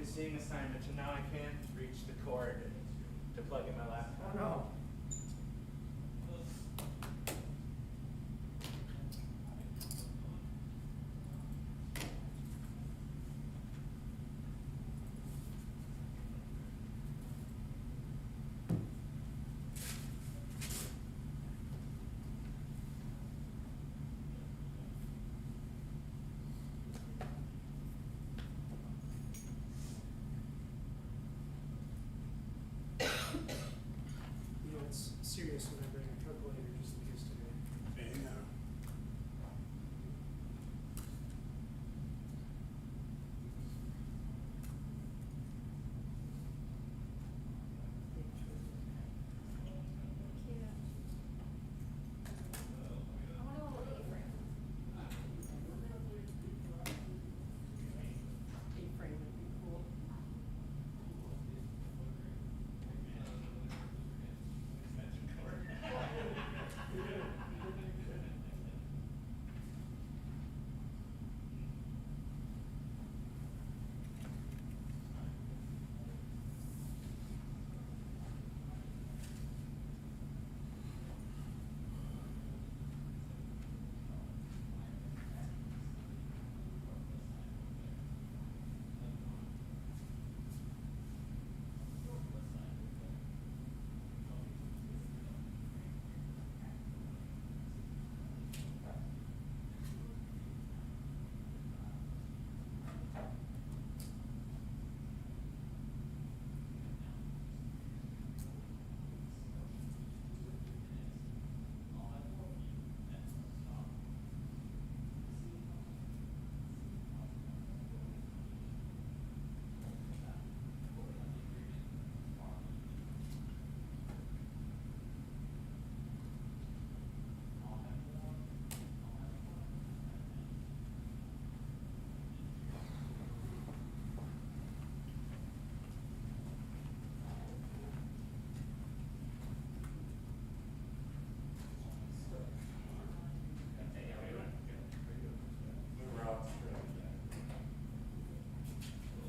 seeing assignment, and now I can't reach the cord to plug in my laptop. Oh, no. You know, it's serious when I bring a calculator just in case today. Yeah. A-frame would be cool.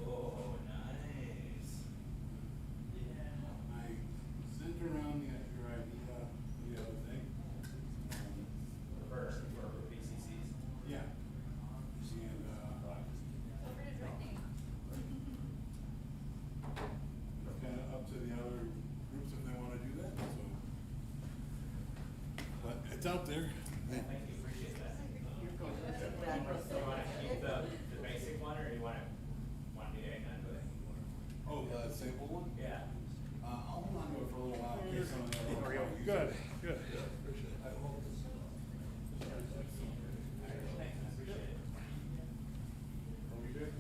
Oh, nice. I sent around your idea the other thing. For PCCs. Yeah. And, it's kind of up to the other groups if they want to do that, so. But it's out there. Thank you, appreciate that. You're going to So you wanna keep the basic one, or you wanna me to hang on to it? Oh, the sample one? Yeah. I'll hold on to it for a little while in case some of the other. There we go. Good, good. Thanks, I appreciate it. Are we good?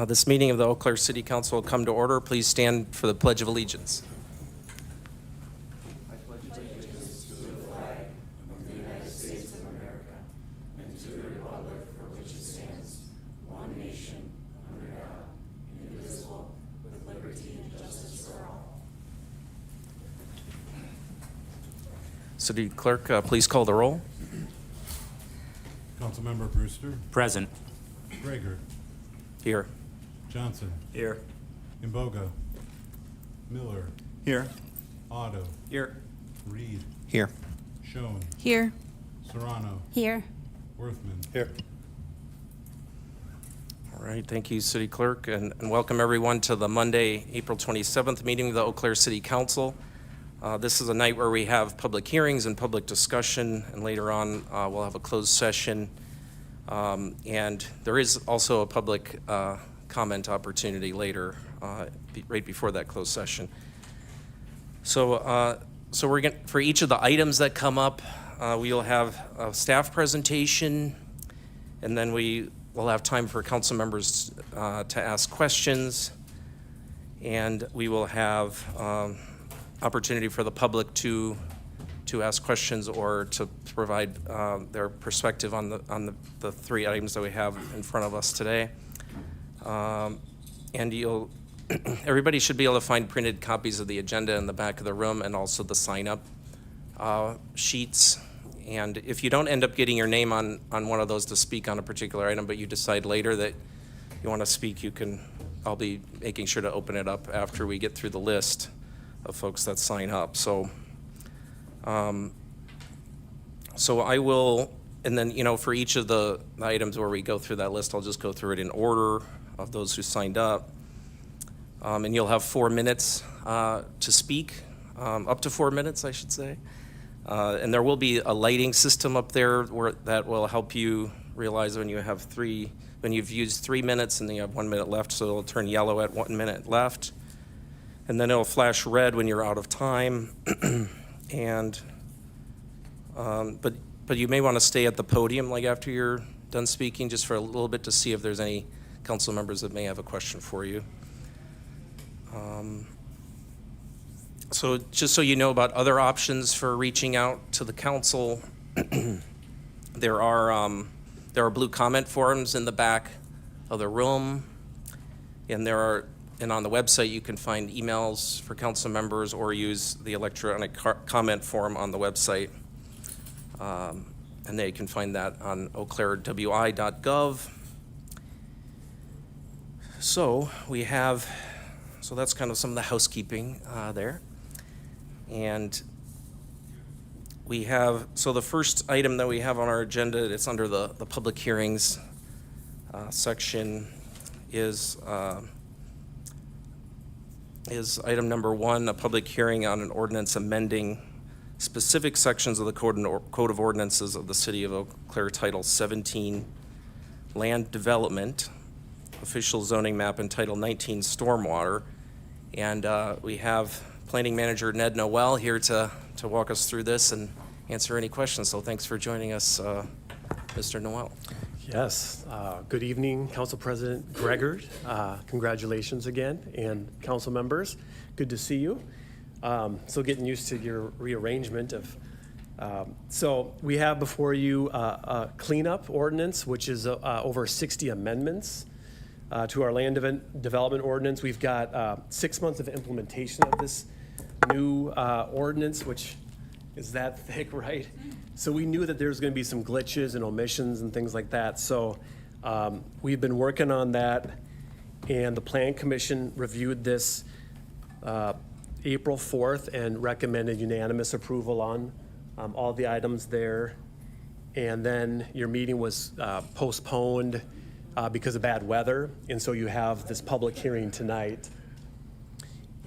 This meeting of the Eau Claire City Council will come to order. Please stand for the Pledge of Allegiance. City Clerk, please call the roll. Councilmember Brewster, Present. Gregor, Here. Johnson, Here. Imboga, Miller, Here. Otto, Here. Reed, Here. Schoen, Here. Serrano, Here. Worthman. Here. All right, thank you, City Clerk, and welcome everyone to the Monday, April 27th meeting of the Eau Claire City Council. This is a night where we have public hearings and public discussion, and later on we'll have a closed session. And there is also a public comment opportunity later, right before that closed session. So we're going for each of the items that come up, we'll have a staff presentation, and then we'll have time for council members to ask questions, and we will have opportunity for the public to ask questions or to provide their perspective on the three items that we have in front of us today. And everybody should be able to find printed copies of the agenda in the back of the room, and also the sign-up sheets. And if you don't end up getting your name on one of those to speak on a particular item, but you decide later that you want to speak, I'll be making sure to open it up after we get through the list of folks that sign up. So I will, and then, for each of the items where we go through that list, I'll just go through it in order of those who signed up. And you'll have 4 minutes to speak, up to 4 minutes, I should say. And there will be a lighting system up there that will help you realize when you've used 3 minutes and then you have 1 minute left, so it'll turn yellow at 1 minute left. And then it'll flash red when you're out of time. And but you may want to stay at the podium like after you're done speaking, just for a little bit, to see if there's any council members that may have a question for you. So just so you know about other options for reaching out to the council, there are blue comment forms in the back of the room, and on the website you can find emails for council members or use the electronic comment form on the website. And they can find that on eauclairewi.gov. So that's kind of some of the housekeeping there. And the first item that we have on our agenda, it's under the public hearings section, is item number 1, a public hearing on an ordinance amending specific sections of the Code of Ordinances of the City of Eau Claire, Title 17, Land Development, Official Zoning Map, and Title 19, Stormwater. And we have Planning Manager Ned Noel here to walk us through this and answer any questions. So thanks for joining us, Mr. Noel. Yes. Good evening, Council President Gregor. Congratulations again, and council members. Good to see you. So getting used to your rearrangement of. So we have before you a cleanup ordinance, which is over 60 amendments to our land development ordinance. We've got 6 months of implementation of this new ordinance, which is that thick, right? So we knew that there was going to be some glitches and omissions and things like that. So we've been working on that, and the Plan Commission reviewed this April 4th and recommended unanimous approval on all the items there. And then your meeting was postponed because of bad weather, and so you have this public hearing tonight.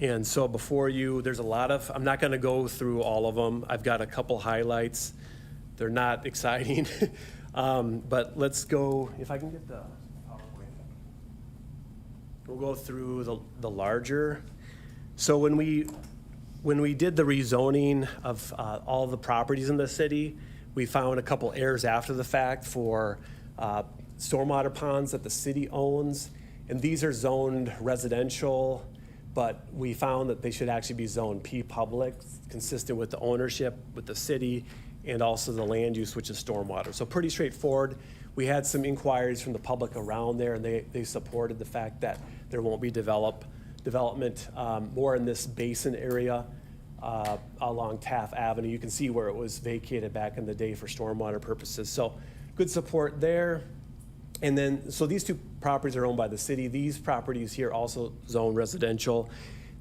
And so before you, there's a lot of, I'm not going to go through all of them. I've got a couple highlights. They're not exciting, but let's go, if I can get the PowerPoint. We'll go through the larger. So when we did the rezoning of all the properties in the city, we found a couple errors after the fact for stormwater ponds that the city owns, And these are zoned residential, but we found that they should actually be zoned P public, consistent with the ownership, with the city, and also the land use, which is stormwater. So pretty straightforward. We had some inquiries from the public around there, and they supported the fact that there won't be development more in this basin area along Taft Avenue. You can see where it was vacated back in the day for stormwater purposes. So good support there. And then, so these two properties are owned by the city. These properties here also zone residential.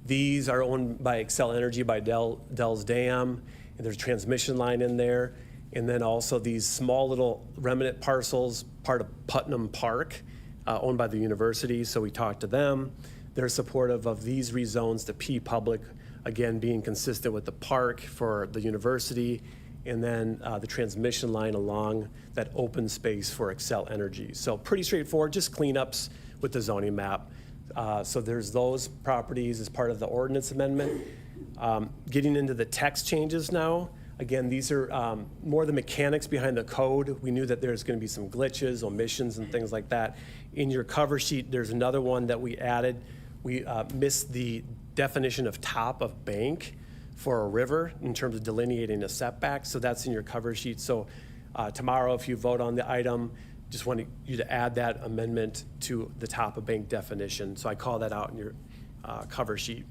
These are owned by Xcel Energy, by Dell's Dam, and there's a transmission line in there. And then also these small little remnant parcels, part of Putnam Park, owned by the university. So we talked to them. They're supportive of these rezones to P public, again, being consistent with the park for the university, and then the transmission line along that open space for Xcel Energy. So pretty straightforward, just cleanups with the zoning map. So there's those properties as part of the ordinance amendment. Getting into the text changes now. Again, these are more the mechanics behind the code. We knew that there's going to be some glitches, omissions, and things like that. In your cover sheet, there's another one that we added. We missed the definition of top of bank for a river in terms of delineating a setback. So that's in your cover sheet. So tomorrow, if you vote on the item, just want you to add that amendment to the top of bank definition. So I call that out in your cover sheet.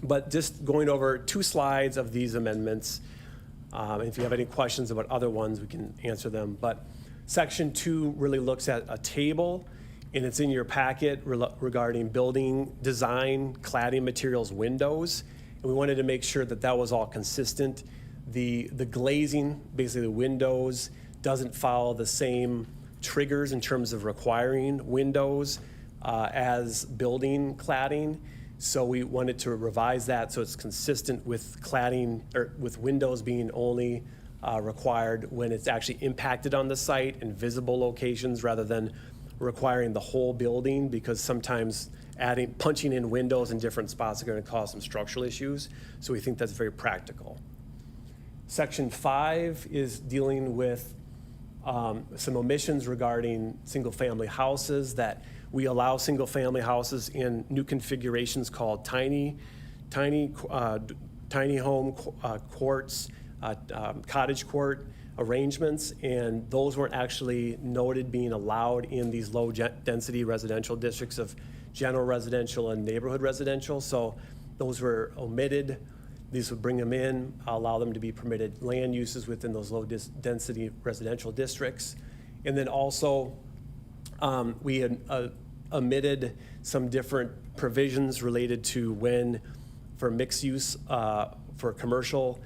But just going over 2 slides of these amendments. If you have any questions about other ones, we can answer them. But section 2 really looks at a table, and it's in your packet regarding building design, cladding materials, windows. And we wanted to make sure that that was all consistent. The glazing, basically the windows, doesn't follow the same triggers in terms of requiring windows as building cladding. So we wanted to revise that so it's consistent with cladding, or with windows being only required when it's actually impacted on the site in visible locations, rather than requiring the whole building, because sometimes punching in windows in different spots are going to cause some structural issues. So we think that's very practical. Section 5 is dealing with some omissions regarding single-family houses, that we allow single-family houses in new configurations called tiny home courts, cottage court arrangements, and those weren't actually noted being allowed in these low-density residential districts of general residential and neighborhood residential. So those were omitted. These would bring them in, allow them to be permitted land uses within those low-density residential districts. And then also, we had omitted some different provisions related to when, for mixed use, for commercial,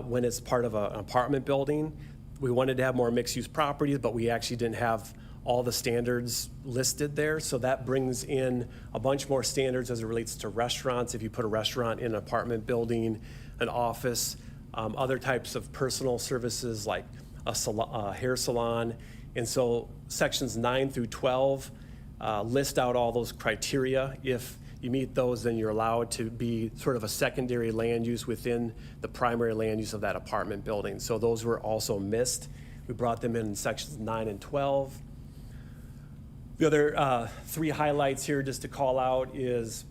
when it's part of an apartment building. We wanted to have more mixed use properties, but we actually didn't have all the standards listed there. So that brings in a bunch more standards as it relates to restaurants. If you put a restaurant in an apartment building, an office, other types of personal services like a hair salon. And so sections 9 through 12 list out all those criteria. If you meet those, then you're allowed to be sort of a secondary land use within the primary land use of that apartment building. So those were also missed. We brought them in sections 9 and 12. The other 3 highlights here just to call out is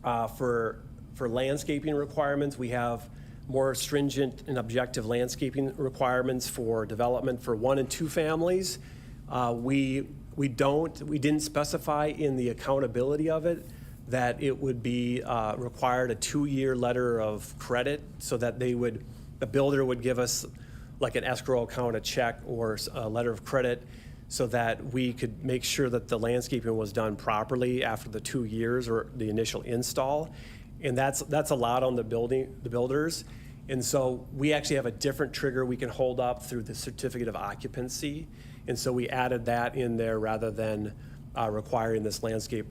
for landscaping requirements, we have more stringent and objective landscaping requirements for development for 1 and 2 families. We didn't specify in the accountability of it that it would be required a 2-year letter of credit, so that the builder would give us like an escrow account, a check, or a letter of credit, so that we could make sure that the landscaping was done properly after the 2 years or the initial install. And that's allowed on the builders. And so we actually have a different trigger we can hold up through the certificate of occupancy. And so we added that in there rather than requiring this landscape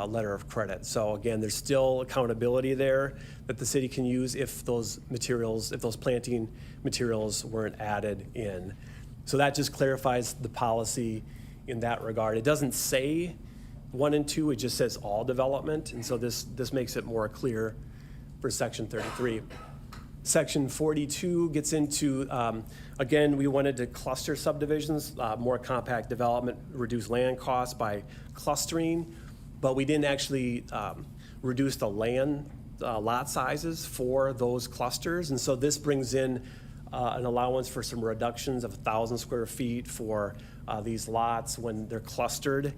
letter of credit. So again, there's still accountability there that the city can use if those planting materials weren't added in. So that just clarifies the policy in that regard. It doesn't say 1 and 2, it just says all development. And so this makes it more clear for section 33. Section 42 gets into, again, we wanted to cluster subdivisions, more compact development, reduce land costs by clustering, but we didn't actually reduce the land lot sizes for those clusters. And so this brings in an allowance for some reductions of 1,000 square feet for these lots when they're clustered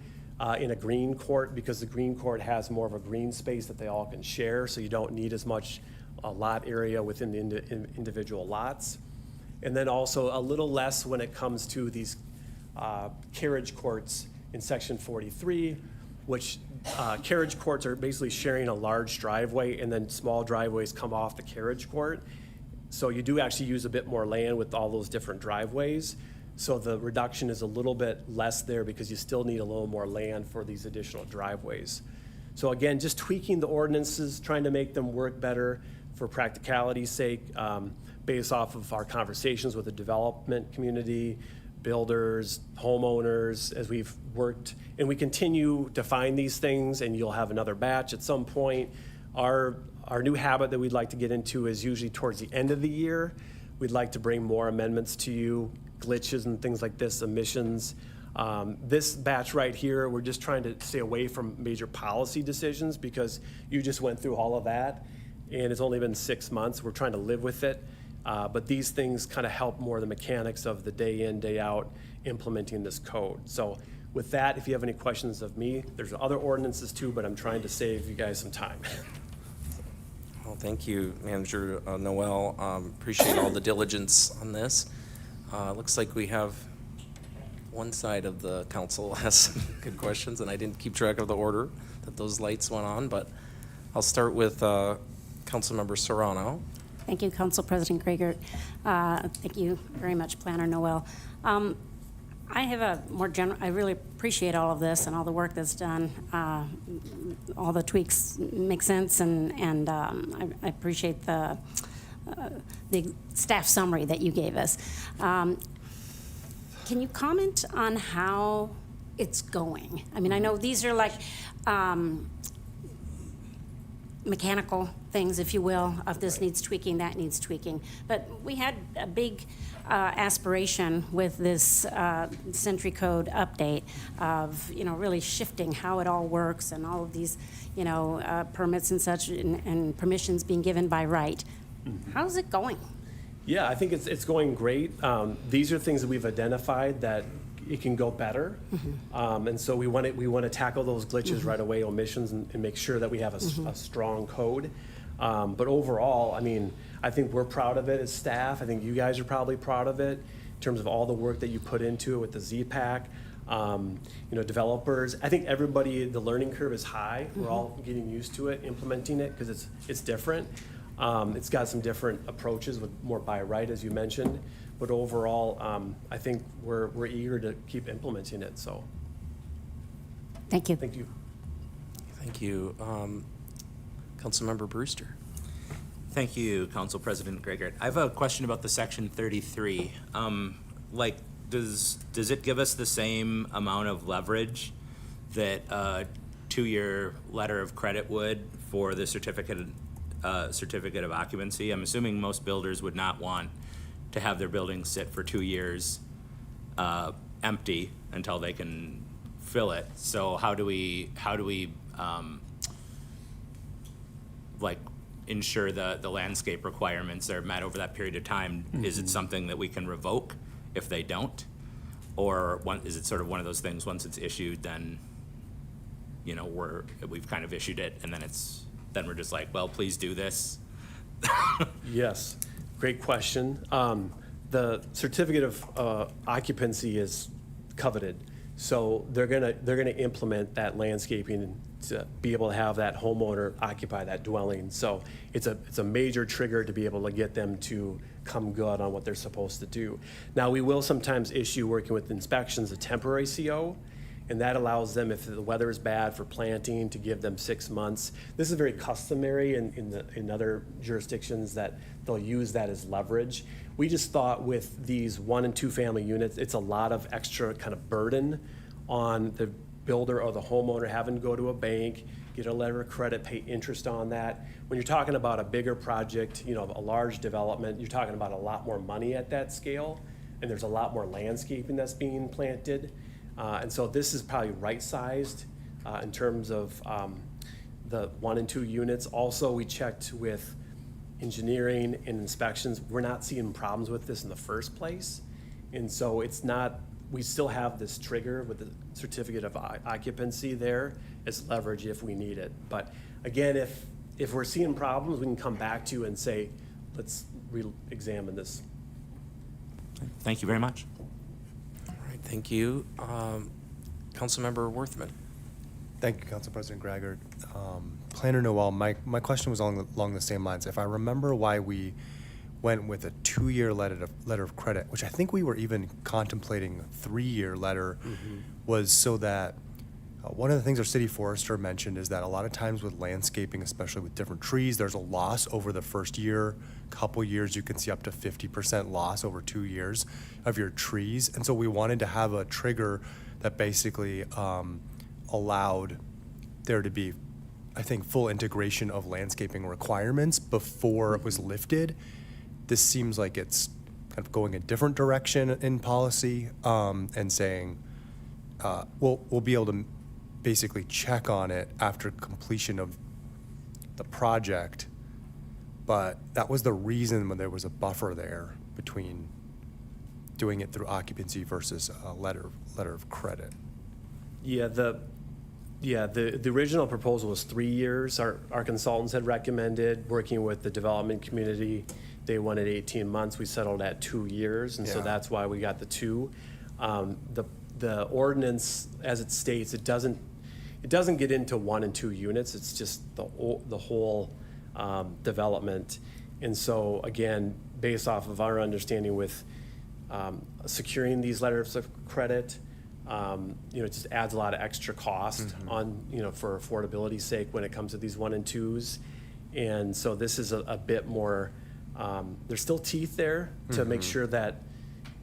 in a green court, because the green court has more of a green space that they all can share, so you don't need as much lot area within the individual lots. And then also a little less when it comes to these carriage courts in section 43, which carriage courts are basically sharing a large driveway, and then small driveways come off the carriage court. So you do actually use a bit more land with all those different driveways. So the reduction is a little bit less there because you still need a little more land for these additional driveways. So again, just tweaking the ordinances, trying to make them work better for practicality's sake, based off of our conversations with the development community, builders, homeowners, as we've worked, and we continue to find these things, and you'll have another batch at some point. Our new habit that we'd like to get into is usually towards the end of the year. We'd like to bring more amendments to you, glitches and things like this, emissions. This batch right here, we're just trying to stay away from major policy decisions because you just went through all of that, and it's only been 6 months. We're trying to live with it. But these things kind of help more the mechanics of the day in, day out implementing this code. So with that, if you have any questions of me, there's other ordinances too, but I'm trying to save you guys some time. Well, thank you, Manager Noel. Appreciate all the diligence on this. Looks like we have one side of the council has some good questions, and I didn't keep track of the order that those lights went on, but I'll start with Councilmember Serrano. Thank you, Council President Gragert. Thank you very much, Planner Noel. I have a more general, I really appreciate all of this and all the work that's done. All the tweaks make sense, and I appreciate the staff summary that you gave us. Can you comment on how it's going? I mean, I know these are like mechanical things, if you will, of this needs tweaking, that needs tweaking. But we had a big aspiration with this Century Code update of, really shifting how it all works and all of these, permits and such and permissions being given by right. How's it going? Yeah, I think it's going great. These are things that we've identified that it can go better. And so we want to tackle those glitches right away, omissions, and make sure that we have a strong code. But overall, I think we're proud of it as staff. I think you guys are probably proud of it in terms of all the work that you put into it with the Z-Pack. Developers. I think everybody, the learning curve is high. We're all getting used to it, implementing it, because it's different. It's got some different approaches with more by right, as you mentioned. But overall, I think we're eager to keep implementing it. So, Thank you. thank you. Thank you. Councilmember Brewster. Thank you, Council President Gragert. I have a question about the Section 33. Does it give us the same amount of leverage that a 2-year letter of credit would for the certificate of occupancy? I'm assuming most builders would not want to have their buildings sit for 2 years empty until they can fill it. So how do we ensure the landscape requirements are met over that period of time? Is it something that we can revoke if they don't? Or is it sort of one of those things, once it's issued, then, we've kind of issued it, and then we're just like, well, please do this? Yes, great question. The certificate of occupancy is coveted, so they're gonna implement that landscaping to be able to have that homeowner occupy that dwelling. So it's a major trigger to be able to get them to come good on what they're supposed to do. Now, we will sometimes issue, working with inspections, a temporary CO, and that allows them, if the weather is bad for planting, to give them 6 months. This is very customary in other jurisdictions, that they'll use that as leverage. We just thought with these 1 and 2 family units, it's a lot of extra kind of burden on the builder or the homeowner having to go to a bank, get a letter of credit, pay interest on that. When you're talking about a bigger project, you know, a large development, you're talking about a lot more money at that scale, and there's a lot more landscaping that's being planted. And so this is probably right-sized in terms of the 1 and 2 units. Also, we checked with engineering and inspections. We're not seeing problems with this in the first place. And so it's not, we still have this trigger with the certificate of occupancy there as leverage if we need it. But again, if we're seeing problems, we can come back to you and say, let's re-examine this. Thank you very much. All right, thank you. Councilmember Worthman. Thank you, Council President Greggert. Planner Noel, my question was along the same lines. If I remember why we went with a 2-year letter of credit, which I think we were even contemplating a 3-year letter, was so that one of the things our city forester mentioned is that a lot of times with landscaping, especially with different trees, there's a loss over the first year. Couple years, you can see up to 50% loss over 2 years of your trees. And so we wanted to have a trigger that basically allowed there to be, I think, full integration of landscaping requirements before it was lifted. This seems like it's kind of going a different direction in policy and saying we'll be able to basically check on it after completion of the project. But that was the reason when there was a buffer there between doing it through occupancy versus a letter of credit. Yeah, the original proposal was 3 years. Our consultants had recommended, working with the development community, they wanted 18 months. We settled at 2 years, and so Yeah. that's why we got the 2. The ordinance, as it states, it doesn't get into 1 and 2 units. It's just the whole development. And so again, based off of our understanding with securing these letters of credit, you know, it just adds a lot of extra cost on, you know, for affordability's sake when it comes to these 1 and 2s. And so this is a bit more, there's still teeth there to make sure that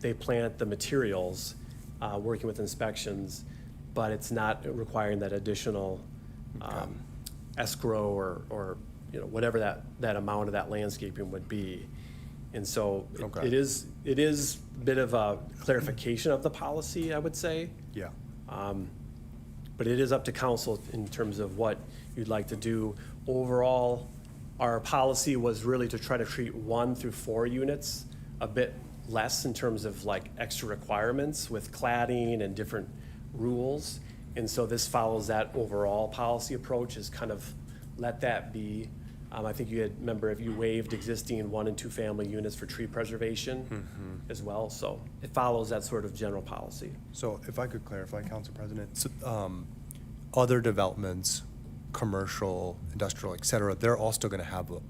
they plant the materials, working with inspections, but it's not requiring that additional escrow or, you know, whatever that amount of that landscaping would be. And so Okay. it is a bit of a clarification of the policy, I would say. Yeah. But it is up to council in terms of what you'd like to do. Overall, our policy was really to try to treat 1 through 4 units a bit less in terms of like extra requirements with cladding and different rules. And so this follows that overall policy approach, is kind of let that be. I think you had, remember, if you waived existing 1 and 2 family units for tree preservation as well. So it follows that sort of general policy. So if I could clarify, Council President, so, other developments, commercial, industrial, et cetera, they're all still going to have a letter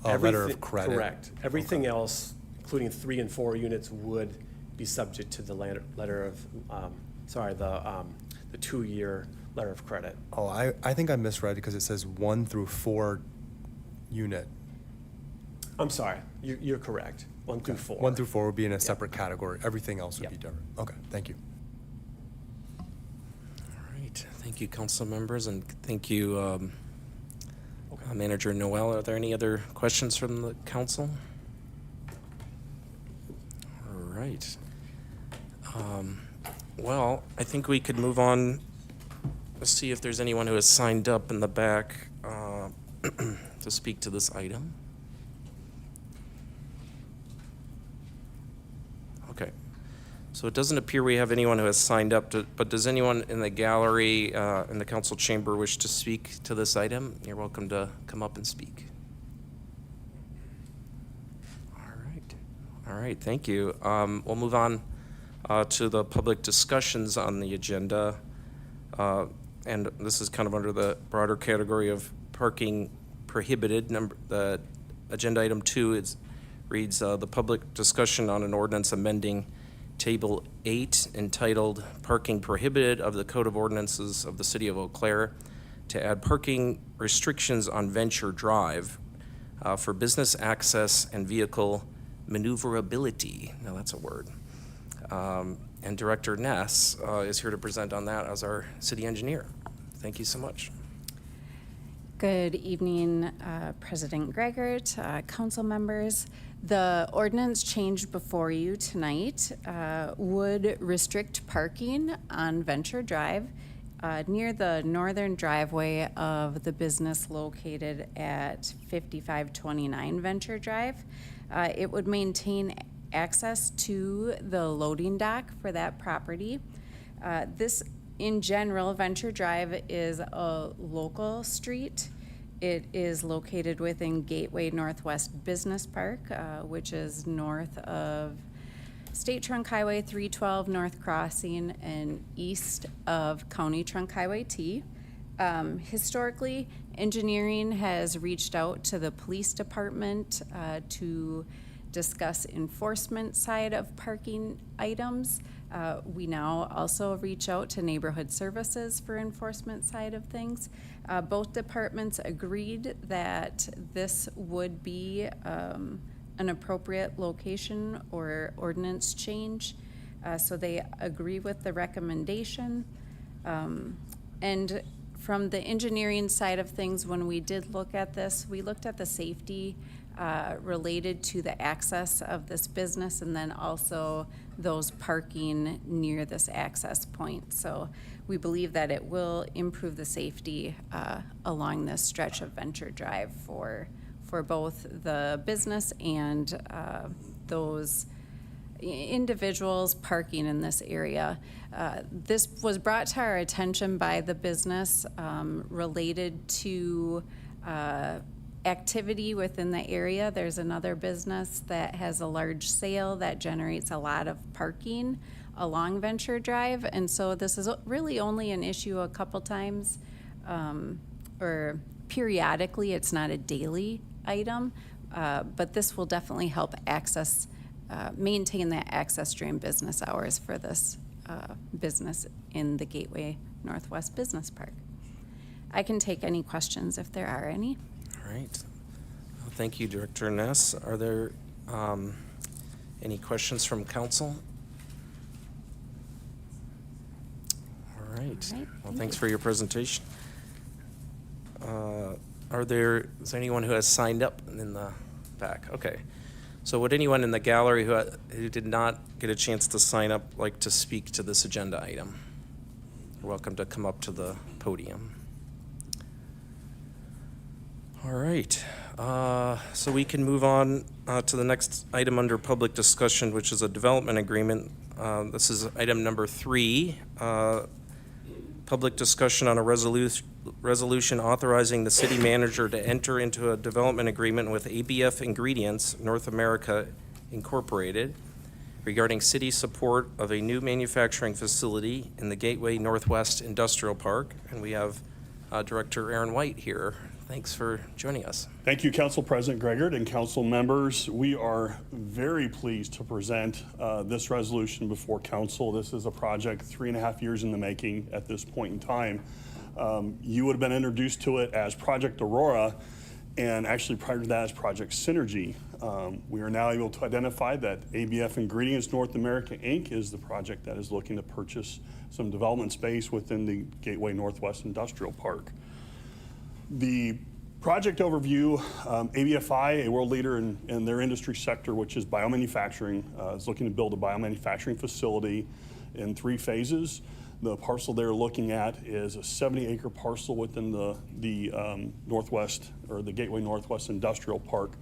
Everything- of credit? Correct. Everything else, including 3 and 4 units, would be subject to the letter of, the 2-year letter of credit. Oh, I think I misread because it says 1 through 4 unit. I'm sorry, you're correct. 1 through 4. 1 through 4 would be in a separate category. Everything else would Yep. be different. Okay, thank you. All right, thank you, council members, and thank you, Manager Noel. Are there any other questions from the council? All right. Well, I think we could move on. Let's see if there's anyone who has signed up in the back to speak to this item. Okay. So it doesn't appear we have anyone who has signed up, but does anyone in the gallery, in the council chamber, wish to speak to this item? You're welcome to come up and speak. All right, thank you. We'll move on to the public discussions on the agenda. And this is kind of under the broader category of parking prohibited. The agenda item 2 reads the public discussion on an ordinance amending Table 8 entitled Parking Prohibited of the Code of Ordinances of the City of Eau Claire to add parking restrictions on Venture Drive for business access and vehicle maneuverability. Now that's a word. And Director Ness is here to present on that as our city engineer. Thank you so much. Good evening, President Gregert, council members. The ordinance changed before you tonight would restrict parking on Venture Drive near the northern driveway of the business located at 5529 Venture Drive. It would maintain access to the loading dock for that property. This, in general, Venture Drive is a local street. It is located within Gateway Northwest Business Park, which is north of State Trunk Highway 312 North Crossing and east of County Trunk Highway T. Historically, engineering has reached out to the police department to discuss enforcement side of parking items. We now also reach out to neighborhood services for enforcement side of things. Both departments agreed that this would be an appropriate location or ordinance change. So they agree with the recommendation. And from the engineering side of things, when we did look at this, we looked at the safety related to the access of this business and then also those parking near this access point. So we believe that it will improve the safety along this stretch of Venture Drive for both the business and those individuals parking in this area. This was brought to our attention by the business related to activity within the area. There's another business that has a large sale that generates a lot of parking along Venture Drive. And so this is really only an issue a couple times or periodically. It's not a daily item, but this will definitely help access, maintain that access during business hours for this business in the Gateway Northwest Business Park. I can take any questions if there are any. All right. Well, thank you, Director Ness. Are there any questions from council? All right. Well, thanks for your presentation. Is there anyone who has signed up in the back? Okay. So would anyone in the gallery who did not get a chance to sign up like to speak to this agenda item? You're welcome to come up to the podium. All right. So we can move on to the next item under public discussion, which is a development agreement. This is item number 3. Public discussion on a resolution authorizing the city manager to enter into a development agreement with ABF Ingredients North America Incorporated regarding city support of a new manufacturing facility in the Gateway Northwest Industrial Park. And we have Director Aaron White here. Thanks for joining us. Thank you, Council President Gregert and council members. We are very pleased to present this resolution before council. This is a project 3.5 years in the making at this point in time. You would have been introduced to it as Project Aurora, and actually prior to that as Project Synergy. We are now able to identify that ABF Ingredients North America, Inc. is the project that is looking to purchase some development space within the Gateway Northwest Industrial Park. The project overview, ABFI, a world leader in their industry sector, which is biomanufacturing, is looking to build a biomanufacturing facility in 3 phases. The parcel they're looking at is a 70-acre parcel within the Northwest, or the Gateway Northwest Industrial Park.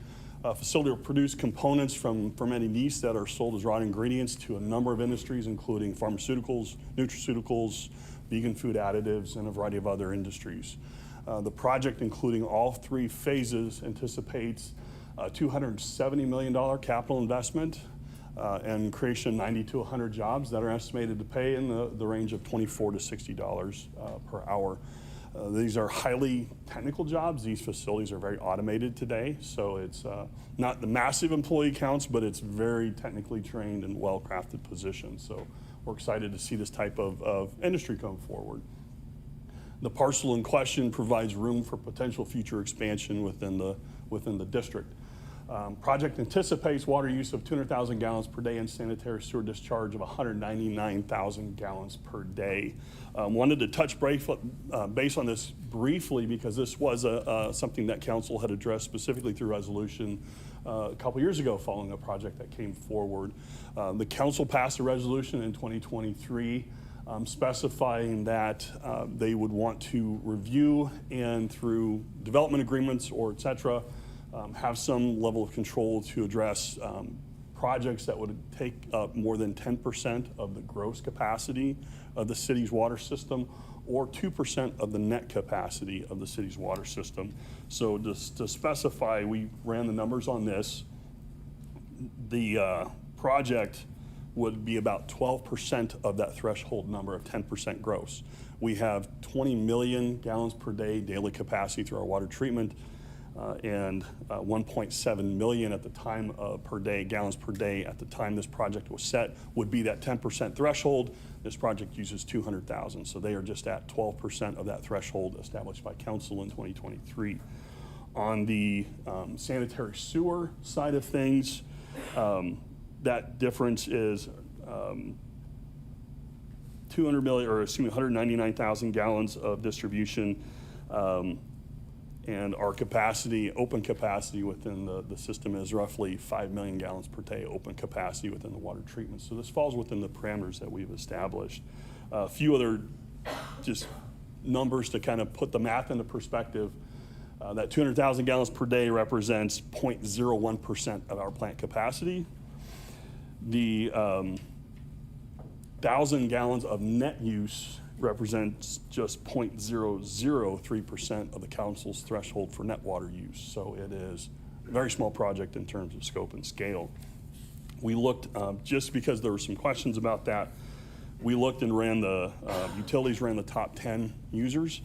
Facility will produce components from fermented yeast that are sold as raw ingredients to a number of industries, including pharmaceuticals, nutraceuticals, vegan food additives, and a variety of other industries. The project, including all 3 phases, anticipates a $270 million capital investment and creation of 90 to 100 jobs that are estimated to pay in the range of $24 to $60 per hour. These are highly technical jobs. These facilities are very automated today, so it's not the massive employee counts, but it's very technically trained and well-crafted positions. So we're excited to see this type of industry come forward. The parcel in question provides room for potential future expansion within the district. Project anticipates water use of 200,000 gallons per day and sanitary sewer discharge of 199,000 gallons per day. Wanted to touch base on this briefly because this was something that council had addressed specifically through resolution a couple years ago following a project that came forward. The council passed a resolution in 2023 specifying that they would want to review and through development agreements or et cetera, have some level of control to address projects that would take up more than 10% of the gross capacity of the city's water system or 2% of the net capacity of the city's water system. So just to specify, we ran the numbers on this. The project would be about 12% of that threshold number of 10% gross. We have 20 million gallons per day daily capacity through our water treatment and 1.7 million at the time per day, gallons per day at the time this project was set would be that 10% threshold. This project uses 200,000, so they are just at 12% of that threshold established by council in 2023. On the sanitary sewer side of things, that difference is 199,000 gallons of distribution. And our capacity, open capacity within the system is roughly 5 million gallons per day open capacity within the water treatment. So this falls within the parameters that we've established. A few other just numbers to kind of put the math into perspective. That 200,000 gallons per day represents 0.01% of our plant capacity. The 1,000 gallons of net use represents just 0.003% of the council's threshold for net water use. So it is a very small project in terms of scope and scale. We looked, just because there were some questions about that, we looked and ran the, utilities ran the top 10 users.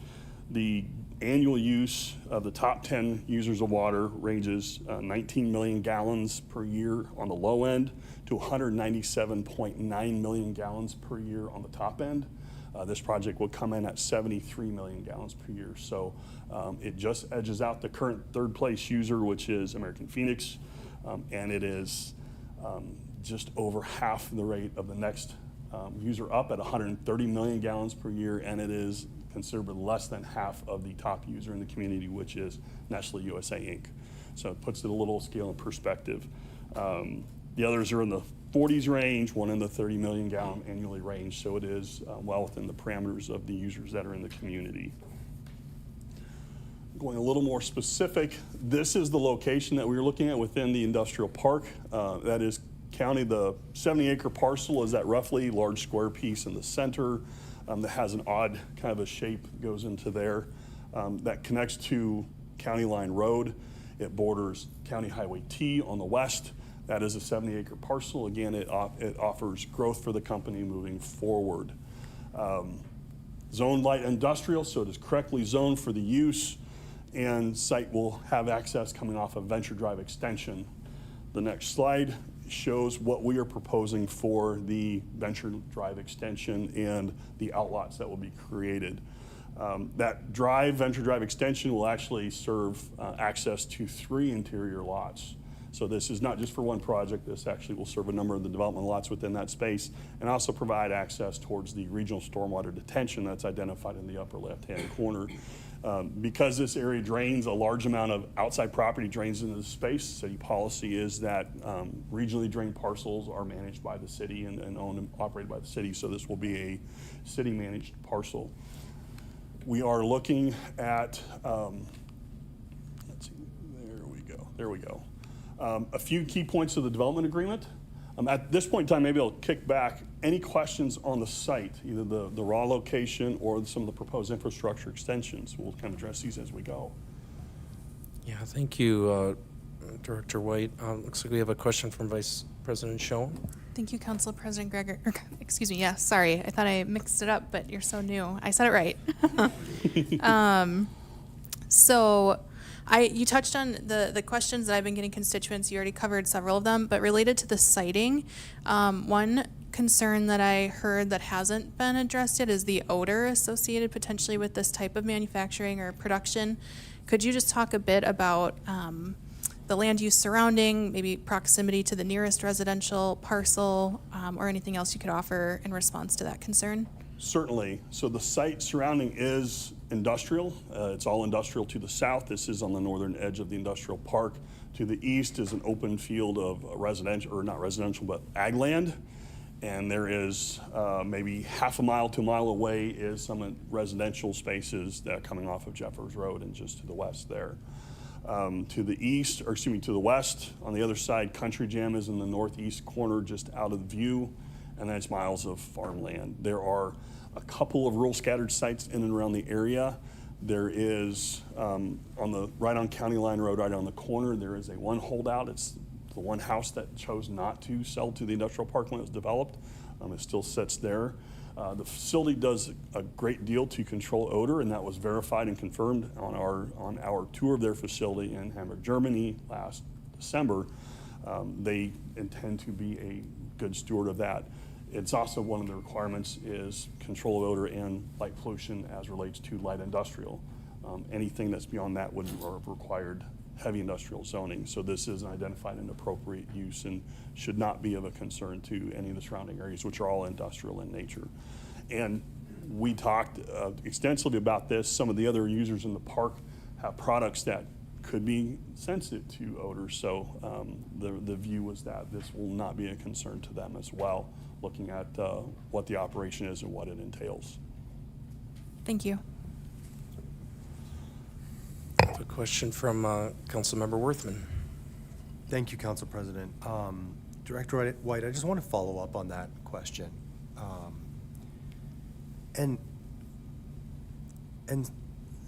The annual use of the top 10 users of water ranges 19 million gallons per year on the low end to 197.9 million gallons per year on the top end. This project will come in at 73 million gallons per year. So it just edges out the current third place user, which is American Phoenix, and it is just over half the rate of the next user up at 130 million gallons per year, and it is considerably less than half of the top user in the community, which is Nestle USA Inc. So it puts it a little scale in perspective. The others are in the 40s range, one in the 30 million gallon annually range, so it is well within the parameters of the users that are in the community. Going a little more specific, this is the location that we were looking at within the industrial park. That is counting the 70-acre parcel is that roughly large square piece in the center that has an odd kind of a shape that goes into there. That connects to County Line Road. It borders County Highway T on the west. That is a 70-acre parcel. Again, it offers growth for the company moving forward. Zone light industrial, so it is correctly zoned for the use, and site will have access coming off of Venture Drive Extension. The next slide shows what we are proposing for the Venture Drive Extension and the outlots that will be created. That Venture Drive Extension will actually serve access to 3 interior lots. So this is not just for one project. This actually will serve a number of the development lots within that space and also provide access towards the regional stormwater detention that's identified in the upper left-hand corner. Because this area drains a large amount of outside property drains into the space, city policy is that regionally drained parcels are managed by the city and owned and operated by the city. So this will be a city-managed parcel. We are looking at, let's see, there we go. A few key points of the development agreement. At this point in time, maybe I'll kick back. Any questions on the site, either the raw location or some of the proposed infrastructure extensions? We'll kind of address these as we go. Yeah, thank you, Director White. Looks like we have a question from Vice President Schoen. Thank you, Council President Greger. Excuse me, yeah, sorry. I thought I mixed it up, but you're so new. I said it right. You touched on the questions that I've been getting constituents. You already covered several of them, but related to the siting, one concern that I heard that hasn't been addressed yet is the odor associated potentially with this type of manufacturing or production. Could you just talk a bit about the land use surrounding, maybe proximity to the nearest residential parcel, or anything else you could offer in response to that concern? Certainly. So the site surrounding is industrial. It's all industrial to the south. This is on the northern edge of the industrial park. To the east is an open field of residential, or not residential, but ag land. And there is maybe half a mile to a mile away is some residential spaces that are coming off of Jeffers Road and just to the west there. To the east, or excuse me, to the west, on the other side, Country Jam is in the northeast corner, just out of view, and that's miles of farmland. There are a couple of rural scattered sites in and around the area. There is, right on County Line Road, right on the corner, there is a one holdout. It's the one house that chose not to sell to the industrial park when it was developed. It still sits there. The facility does a great deal to control odor, and that was verified and confirmed on our tour of their facility in Hamburg, Germany last December. They intend to be a good steward of that. It's also one of the requirements is control of odor and light pollution as relates to light industrial. Anything that's beyond that would have required heavy industrial zoning. So this is an identified and appropriate use and should not be of a concern to any of the surrounding areas, which are all industrial in nature. And we talked extensively about this. Some of the other users in the park have products that could be sensitive to odor. So the view was that this will not be a concern to them as well, looking at what the operation is and what it entails. Thank you. A question from Councilmember Worthman. Thank you, Council President. Director White, I just want to follow up on that question. And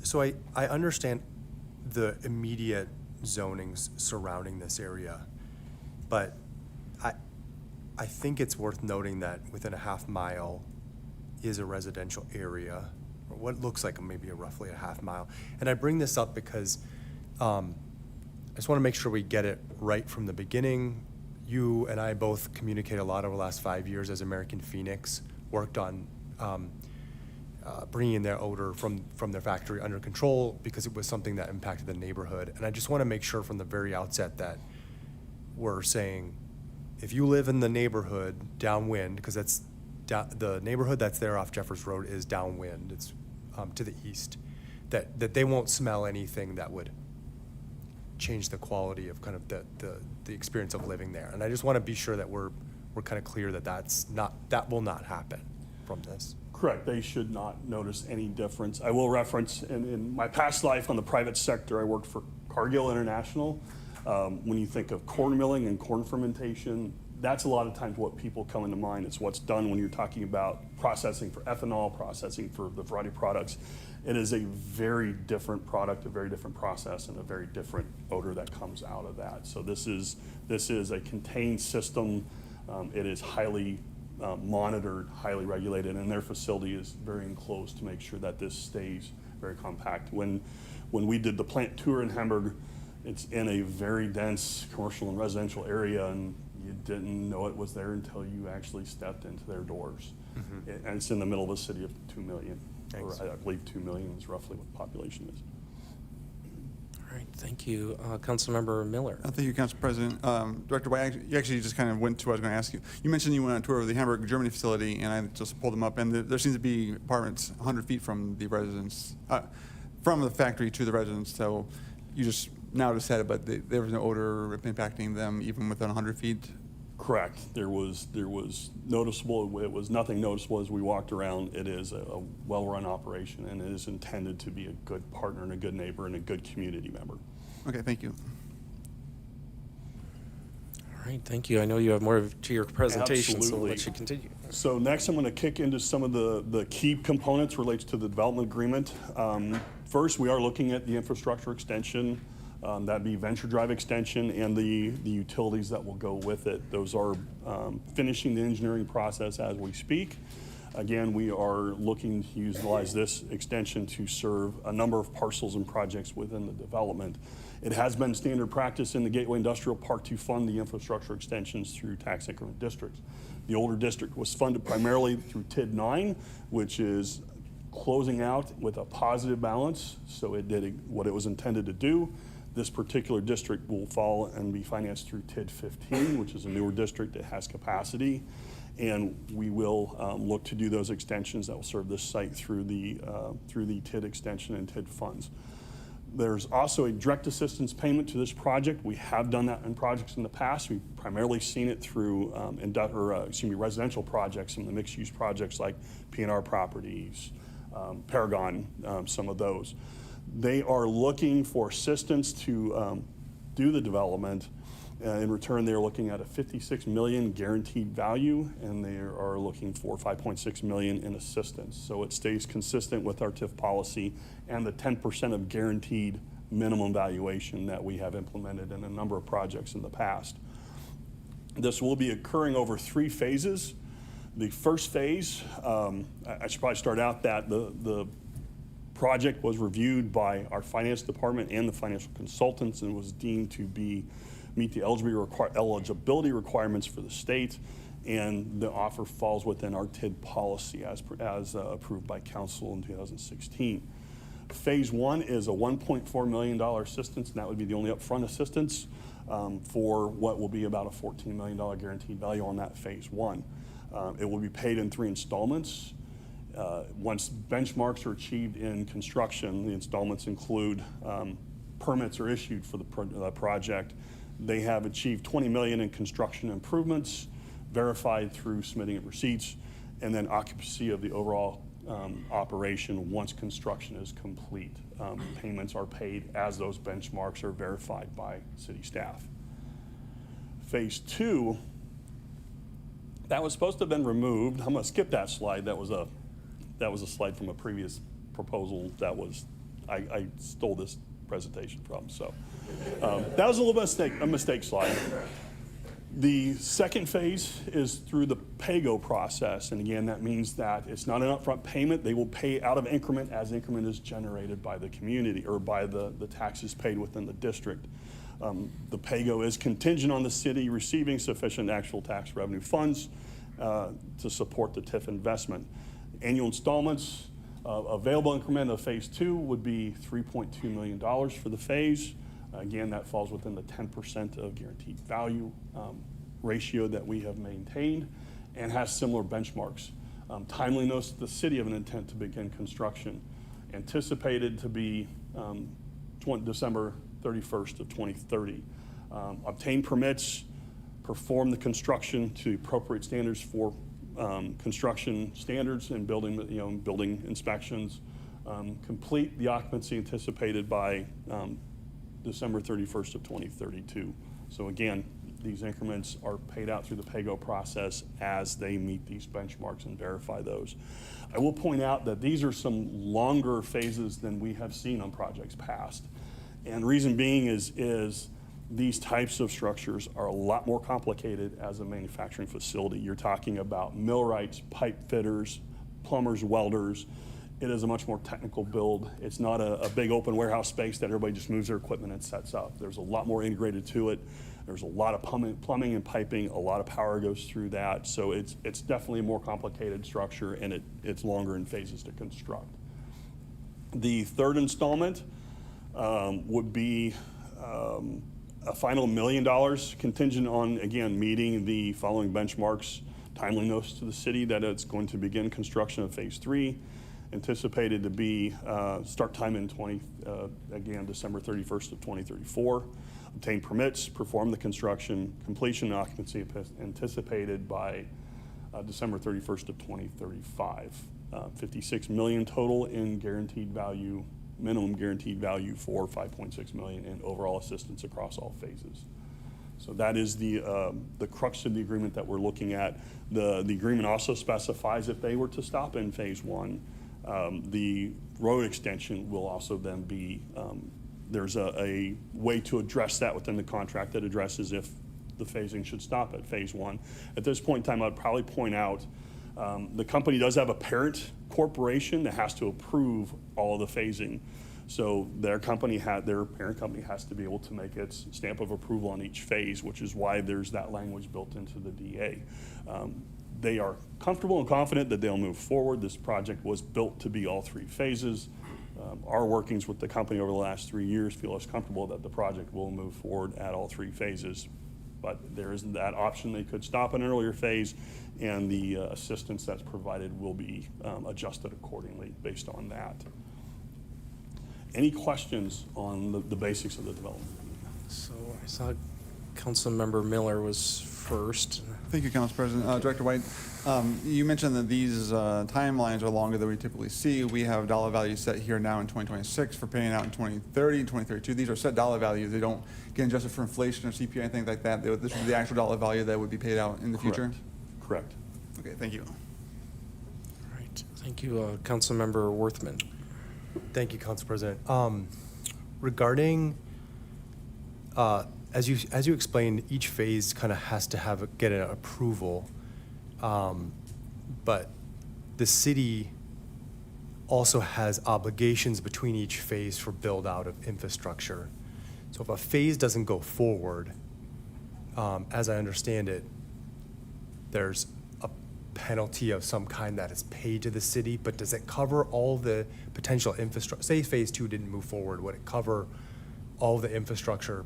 so I understand the immediate zonings surrounding this area, but I think it's worth noting that within a half mile is a residential area, or what looks like maybe roughly a half mile. And I bring this up because I just want to make sure we get it right from the beginning. You and I both communicate a lot over the last 5 years as American Phoenix worked on bringing their odor from their factory under control because it was something that impacted the neighborhood. And I just want to make sure from the very outset that we're saying, if you live in the neighborhood downwind, because that's the neighborhood that's there off Jeffers Road is downwind, it's to the east, that they won't smell anything that would change the quality of kind of the experience of living there. And I just want to be sure that we're kind of clear that that will not happen from this. Correct. They should not notice any difference. I will reference in my past life on the private sector, I worked for Cargill International. When you think of corn milling and corn fermentation, that's a lot of times what people come into mind. It's what's done when you're talking about processing for ethanol, processing for the variety of products. It is a very different product, a very different process, and a very different odor that comes out of that. So this is a contained system. It is highly monitored, highly regulated, and their facility is very enclosed to make sure that this stays very compact. When we did the plant tour in Hamburg, it's in a very dense commercial and residential area, and you didn't know it was there until you actually stepped into their doors. Mm-hmm. And it's in the middle of a city of 2 million. Thanks. Or I believe 2 million is roughly what the population is. All right, thank you. Councilmember Miller. Thank you, Council President. Director White, you actually just kind of went to what I was going to ask you. You mentioned you went on a tour of the Hamburg, Germany facility, and I just pulled them up, and there seems to be apartments 100 feet from the residence, from the factory to the residence. So you just now just said it, but there was no odor impacting them even within 100 feet? Correct. There was noticeable. It was nothing noticeable as we walked around. It is a well-run operation, and it is intended to be a good partner and a good neighbor and a good community member. Okay, thank you. All right, thank you. I know you have more to your presentation, Absolutely. so I'll let you continue. So next I'm going to kick into some of the key components relates to the development agreement. First, we are looking at the infrastructure extension. That'd be Venture Drive extension and the utilities that will go with it. Those are finishing the engineering process as we speak. Again, we are looking to utilize this extension to serve a number of parcels and projects within the development. It has been standard practice in the Gateway Industrial Park to fund the infrastructure extensions through tax increment districts. The older district was funded primarily through TID 9, which is closing out with a positive balance, so it did what it was intended to do. This particular district will fall and be financed through TID 15, which is a newer district that has capacity. And we will look to do those extensions that will serve this site through the TID extension and TID funds. There's also a direct assistance payment to this project. We have done that in projects in the past. We've primarily seen it through residential projects, some of the mixed-use projects like P&R Properties, Paragon, some of those. They are looking for assistance to do the development. In return, they're looking at a $56 million guaranteed value, and they are looking for $5.6 million in assistance. So it stays consistent with our TIF policy and the 10% of guaranteed minimum valuation that we have implemented in a number of projects in the past. This will be occurring over 3 phases. The first phase, I should probably start out that the project was reviewed by our finance department and the financial consultants and was deemed to meet the eligibility requirements for the state, and the offer falls within our TID policy as approved by council in 2016. Phase 1 is a $1.4 million assistance, and that would be the only upfront assistance for what will be about a $14 million guaranteed value on that phase 1. It will be paid in 3 installments. Once benchmarks are achieved in construction, the installments include permits are issued for the project. They have achieved $20 million in construction improvements, verified through submitting of receipts, and then occupancy of the overall operation once construction is complete. Payments are paid as those benchmarks are verified by city staff. Phase 2, that was supposed to have been removed. I'm going to skip that slide. That was a slide from a previous proposal that was, I stole this presentation from. So that was a little mistake slide. The second phase is through the PAYGO process. And again, that means that it's not an upfront payment. They will pay out of increment as increment is generated by the community or by the taxes paid within the district. The PAYGO is contingent on the city receiving sufficient actual tax revenue funds to support the TIF investment. Annual installments, available increment of phase 2 would be $3.2 million for the phase. Again, that falls within the 10% of guaranteed value ratio that we have maintained and has similar benchmarks. Timely notice to the city of an intent to begin construction, anticipated to be December 31st of 2030. Obtain permits, perform the construction to appropriate standards for construction standards and building inspections, complete the occupancy anticipated by December 31st of 2032. So again, these increments are paid out through the PAYGO process as they meet these benchmarks and verify those. I will point out that these are some longer phases than we have seen on projects past. And reason being is these types of structures are a lot more complicated as a manufacturing facility. You're talking about millwrights, pipe fitters, plumbers, welders. It is a much more technical build. It's not a big open warehouse space that everybody just moves their equipment and sets up. There's a lot more integrated to it. There's a lot of plumbing and piping. A lot of power goes through that. So it's definitely a more complicated structure, and it's longer in phases to construct. The third installment would be a final $1 million contingent on, again, meeting the following benchmarks. Timely notice to the city that it's going to begin construction of phase 3. Anticipated to be start time in December 31st of 2034. Obtain permits, perform the construction, completion and occupancy anticipated by December 31st of 2035. $56 million total in guaranteed value, minimum guaranteed value for $5.6 million in overall assistance across all phases. So that is the crux of the agreement that we're looking at. The agreement also specifies if they were to stop in phase 1, the road extension will also then be, there's a way to address that within the contract that addresses if the phasing should stop at phase 1. At this point in time, I'd probably point out the company does have a parent corporation that has to approve all of the phasing. So their parent company has to be able to make its stamp of approval on each phase, which is why there's that language built into the DA. They are comfortable and confident that they'll move forward. This project was built to be all 3 phases. our workings with the company over the last 3 years feel us comfortable that the project will move forward at all 3 phases. But there is that option. They could stop an earlier phase, and the assistance that's provided will be adjusted accordingly based on that. Any questions on the basics of the development? So I saw Councilmember Miller was first. Thank you, Council President. Director White, you mentioned that these timelines are longer than we typically see. We have dollar values set here now in 2026 for paying out in 2030 and 2032. These are set dollar values. They don't get adjusted for inflation or CPI, anything like that. This would be the actual dollar value that would be paid out in the future? Correct. Okay, thank you. All right, thank you. Councilmember Worthman. Thank you, Council President. Regarding, as you explained, each phase kind of has to get an approval, but the city also has obligations between each phase for build out of infrastructure. So if a phase doesn't go forward, as I understand it, there's a penalty of some kind that is paid to the city, but does it cover all the potential infrastructure? Say phase 2 didn't move forward, would it cover all the infrastructure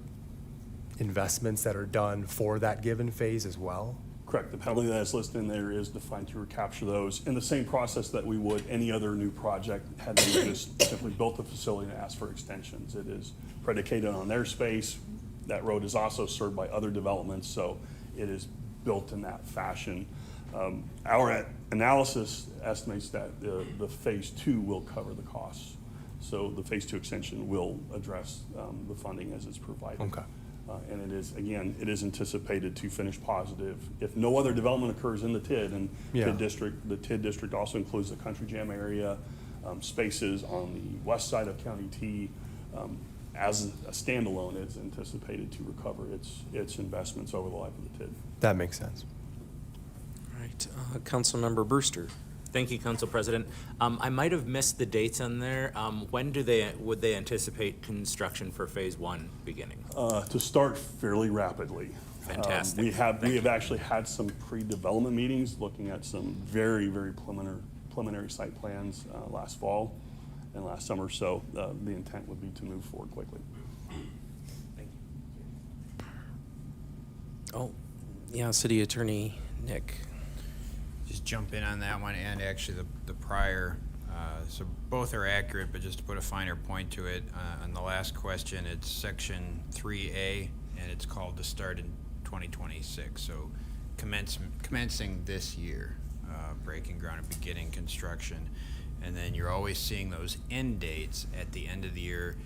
investments that are done for that given phase as well? Correct. The penalty that is listed in there is defined to recapture those in the same process that we would any other new project had we just simply built the facility and asked for extensions. It is predicated on their space. That road is also served by other developments, so it is built in that fashion. Our analysis estimates that the phase 2 will cover the costs. So the phase 2 extension will address the funding as it's provided. Okay. And it is, again, it is anticipated to finish positive. If no other development occurs in the TID, and Yeah. the TID district also includes the Country Jam area, spaces on the west side of County T. As a standalone, it's anticipated to recover its investments over the life of the TID. That makes sense. All right, Councilmember Brewster. Thank you, Council President. I might have missed the dates on there. When would they anticipate construction for phase 1 beginning? To start fairly rapidly. Fantastic. We have Thank you. actually had some pre-development meetings looking at some very, very preliminary site plans last fall and last summer, so the intent would be to move forward quickly. Thank you. Oh, yeah, City Attorney Nick. Just jump in on that one and actually the prior, so both are accurate, but just to put a finer point to it, on the last question, it's section 3A, and it's called to start in 2026, so commencing this year, breaking ground and beginning construction, and then you're always seeing those end dates at the end of the year.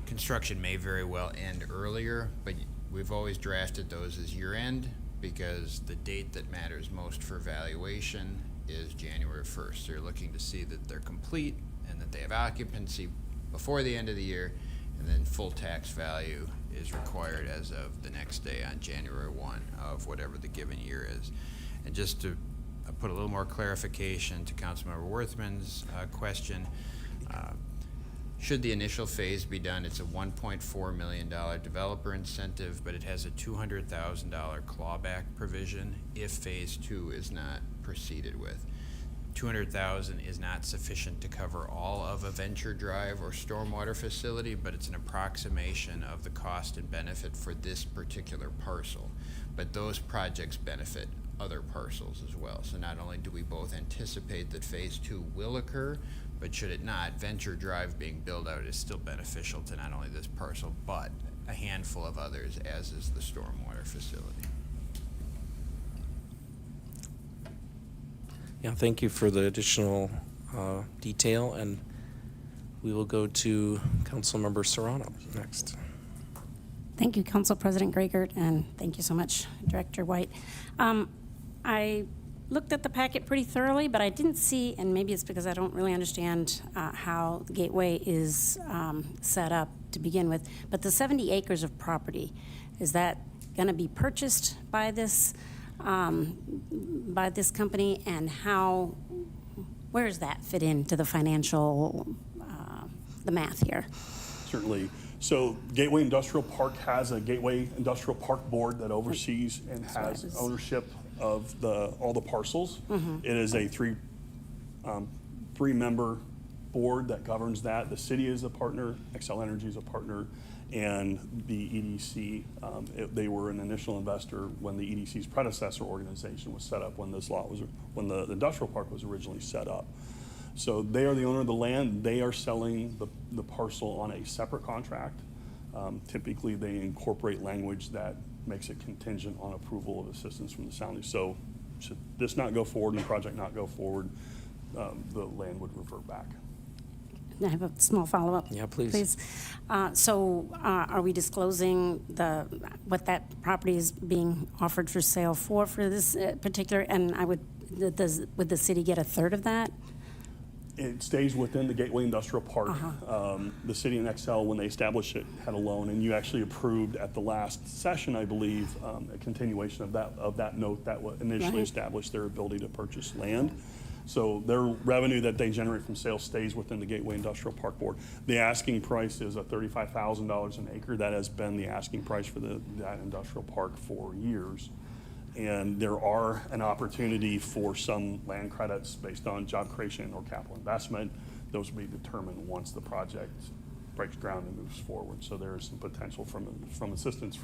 Construction may very well end earlier, but we've always drafted those as year end, because the date that matters most for valuation is January 1st. So you're looking to see that they're complete and that they have occupancy before the end of the year, and then full tax value is required as of the next day on January 1 of whatever the given year is. And just to put a little more clarification to Councilmember Worthman's question, should the initial phase be done, it's a $1.4 million developer incentive, but it has a $200,000 clawback provision if phase 2 is not proceeded with. $200,000 is not sufficient to cover all of a Venture Drive or stormwater facility, but it's an approximation of the cost and benefit for this particular parcel. But those projects benefit other parcels as well. So not only do we both anticipate that phase 2 will occur, but should it not, Venture Drive being built out is still beneficial to not only this parcel, but a handful of others, as is the stormwater facility. Yeah, thank you for the additional detail, and we will go to Councilmember Serrano next. Thank you, Council President Gregert, and thank you so much, Director White. I looked at the packet pretty thoroughly, but I didn't see, and maybe it's because I don't really understand how the Gateway is set up to begin with, but the 70 acres of property, is that going to be purchased by this company, and where does that fit into the financial, the math here? Certainly. So Gateway Industrial Park has a Gateway Industrial Park Board that oversees and has ownership of all the parcels. It is a three-member board that governs that. The city is a partner, Xcel Energy is a partner, and the EDC, they were an initial investor when the EDC's predecessor organization was set up, when when the industrial park was originally set up. So they are the owner of the land. They are selling the parcel on a separate contract. Typically, they incorporate language that makes it contingent on approval of assistance from the county. So should this not go forward and the project not go forward, the land would revert back. I have a small follow-up. Yeah, please. Are we disclosing what that property is being offered for sale for this particular, and would the city get a third of that? It stays within the Gateway Industrial Park. The city and Xcel, when they established it, had a loan, and you actually approved at the last session, I believe, a continuation of that note that initially established their ability to purchase land. So their revenue that they generate from sales stays within the Gateway Industrial Park Board. The asking price is $35,000 an acre. That has been the asking price for that industrial park for years. And there are an opportunity for some land credits based on job creation or capital investment. Those will be determined once the project breaks ground and moves forward. So there is some potential from assistance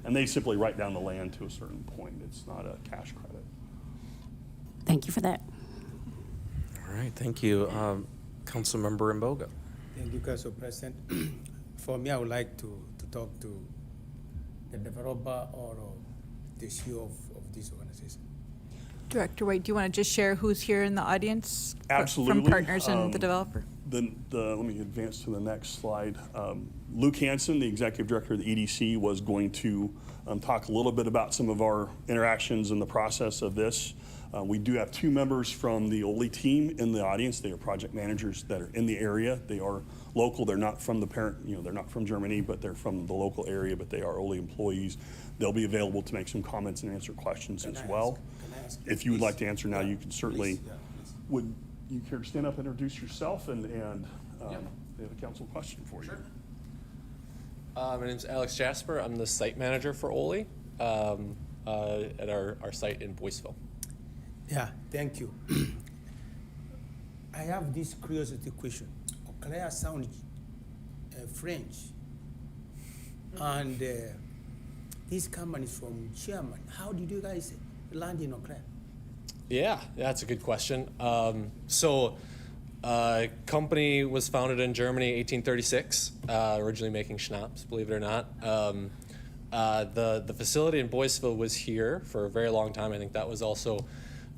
and they simply write down the land to a certain point. It's not a cash credit. Thank you for that. All right, thank you. Councilmember Mboga. Thank you, Council President. For me, I would like to talk to the developer or the CEO of this organization. Director White, do you want to just share who's here in the audience? Absolutely. From partners and the developer? Let me advance to the next slide. Luke Hansen, the executive director of the EDC, was going to talk a little bit about some of our interactions in the process of this. We do have two members from the Ole team in the audience. They are project managers that are in the area. They are local. They're not from the parent, they're not from Germany, but they're from the local area, but they are Ole employees. They'll be available to make some comments and answer questions as well. If you would like to answer now, you can certainly. Would you care to stand up and introduce yourself and they have a council question for you. Sure. My name's Alex Jasper. I'm the site manager for Ole at our site in Boyceville. Yeah, thank you. I have this curiosity question. Eau Claire sounds French, and this company is from Germany. How did you guys land in Eau Claire? Yeah, that's a good question. Company was founded in Germany, 1836, originally making schnapps, believe it or not. The facility in Boyceville was here for a very long time. I think that was also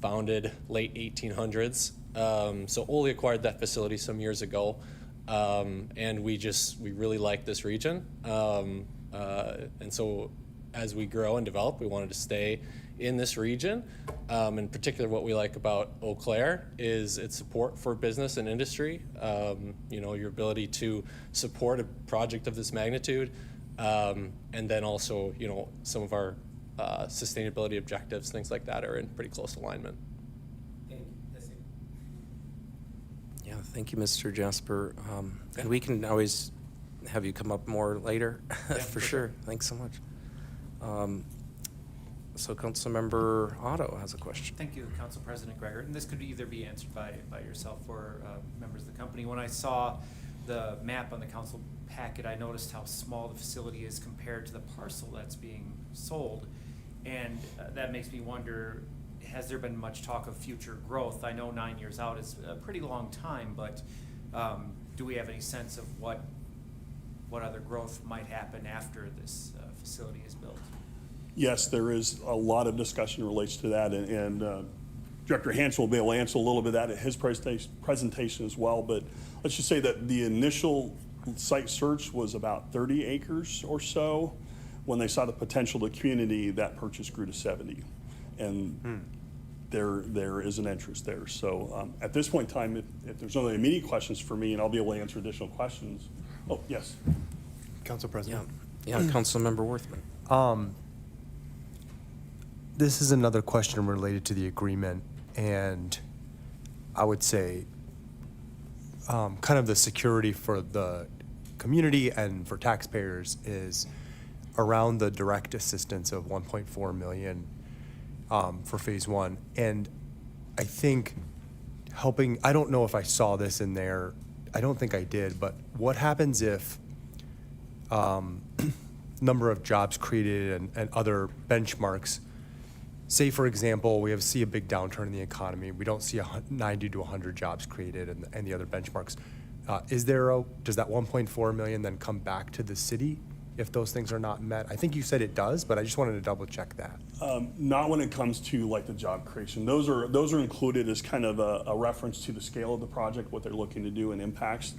founded late 1800s. So Ole acquired that facility some years ago, and we really like this region. And so as we grow and develop, we wanted to stay in this region. In particular, what we like about Eau Claire is its support for business and industry. Your ability to support a project of this magnitude, and then also, some of our sustainability objectives, things like that, are in pretty close alignment. Thank you. That's it. Yeah, thank you, Mr. Jasper. And we can always have you come up more later, for sure. Thanks so much. So Councilmember Otto has a question. Thank you, Council President Greger. And this could either be answered by yourself or members of the company. When I saw the map on the council packet, I noticed how small the facility is compared to the parcel that's being sold. And that makes me wonder, has there been much talk of future growth? I know 9 years out is a pretty long time, but do we have any sense of what other growth might happen after this facility is built? Yes, there is a lot of discussion relates to that, and Director Hansen will be able to answer a little bit of that at his presentation as well. But let's just say that the initial site search was about 30 acres or so. When they saw the potential of the community, that purchase grew to 70, and there is an interest there. So at this point in time, if there's no immediate questions for me, and I'll be able to answer additional questions. Oh, yes. Council President. Yeah, Councilmember Worthman. This is another question related to the agreement, and I would say kind of the security for the community and for taxpayers is around the direct assistance of $1.4 million for phase one. And I think helping, I don't know if I saw this in there, I don't think I did, but what happens if number of jobs created and other benchmarks, say for example, see a big downturn in the economy, we don't see 90 to 100 jobs created and the other benchmarks. Does that 1.4 million then come back to the city if those things are not met? I think you said it does, but I just wanted to double check that. Not when it comes to like the job creation. Those are included as kind of a reference to the scale of the project, what they're looking to do and impacts.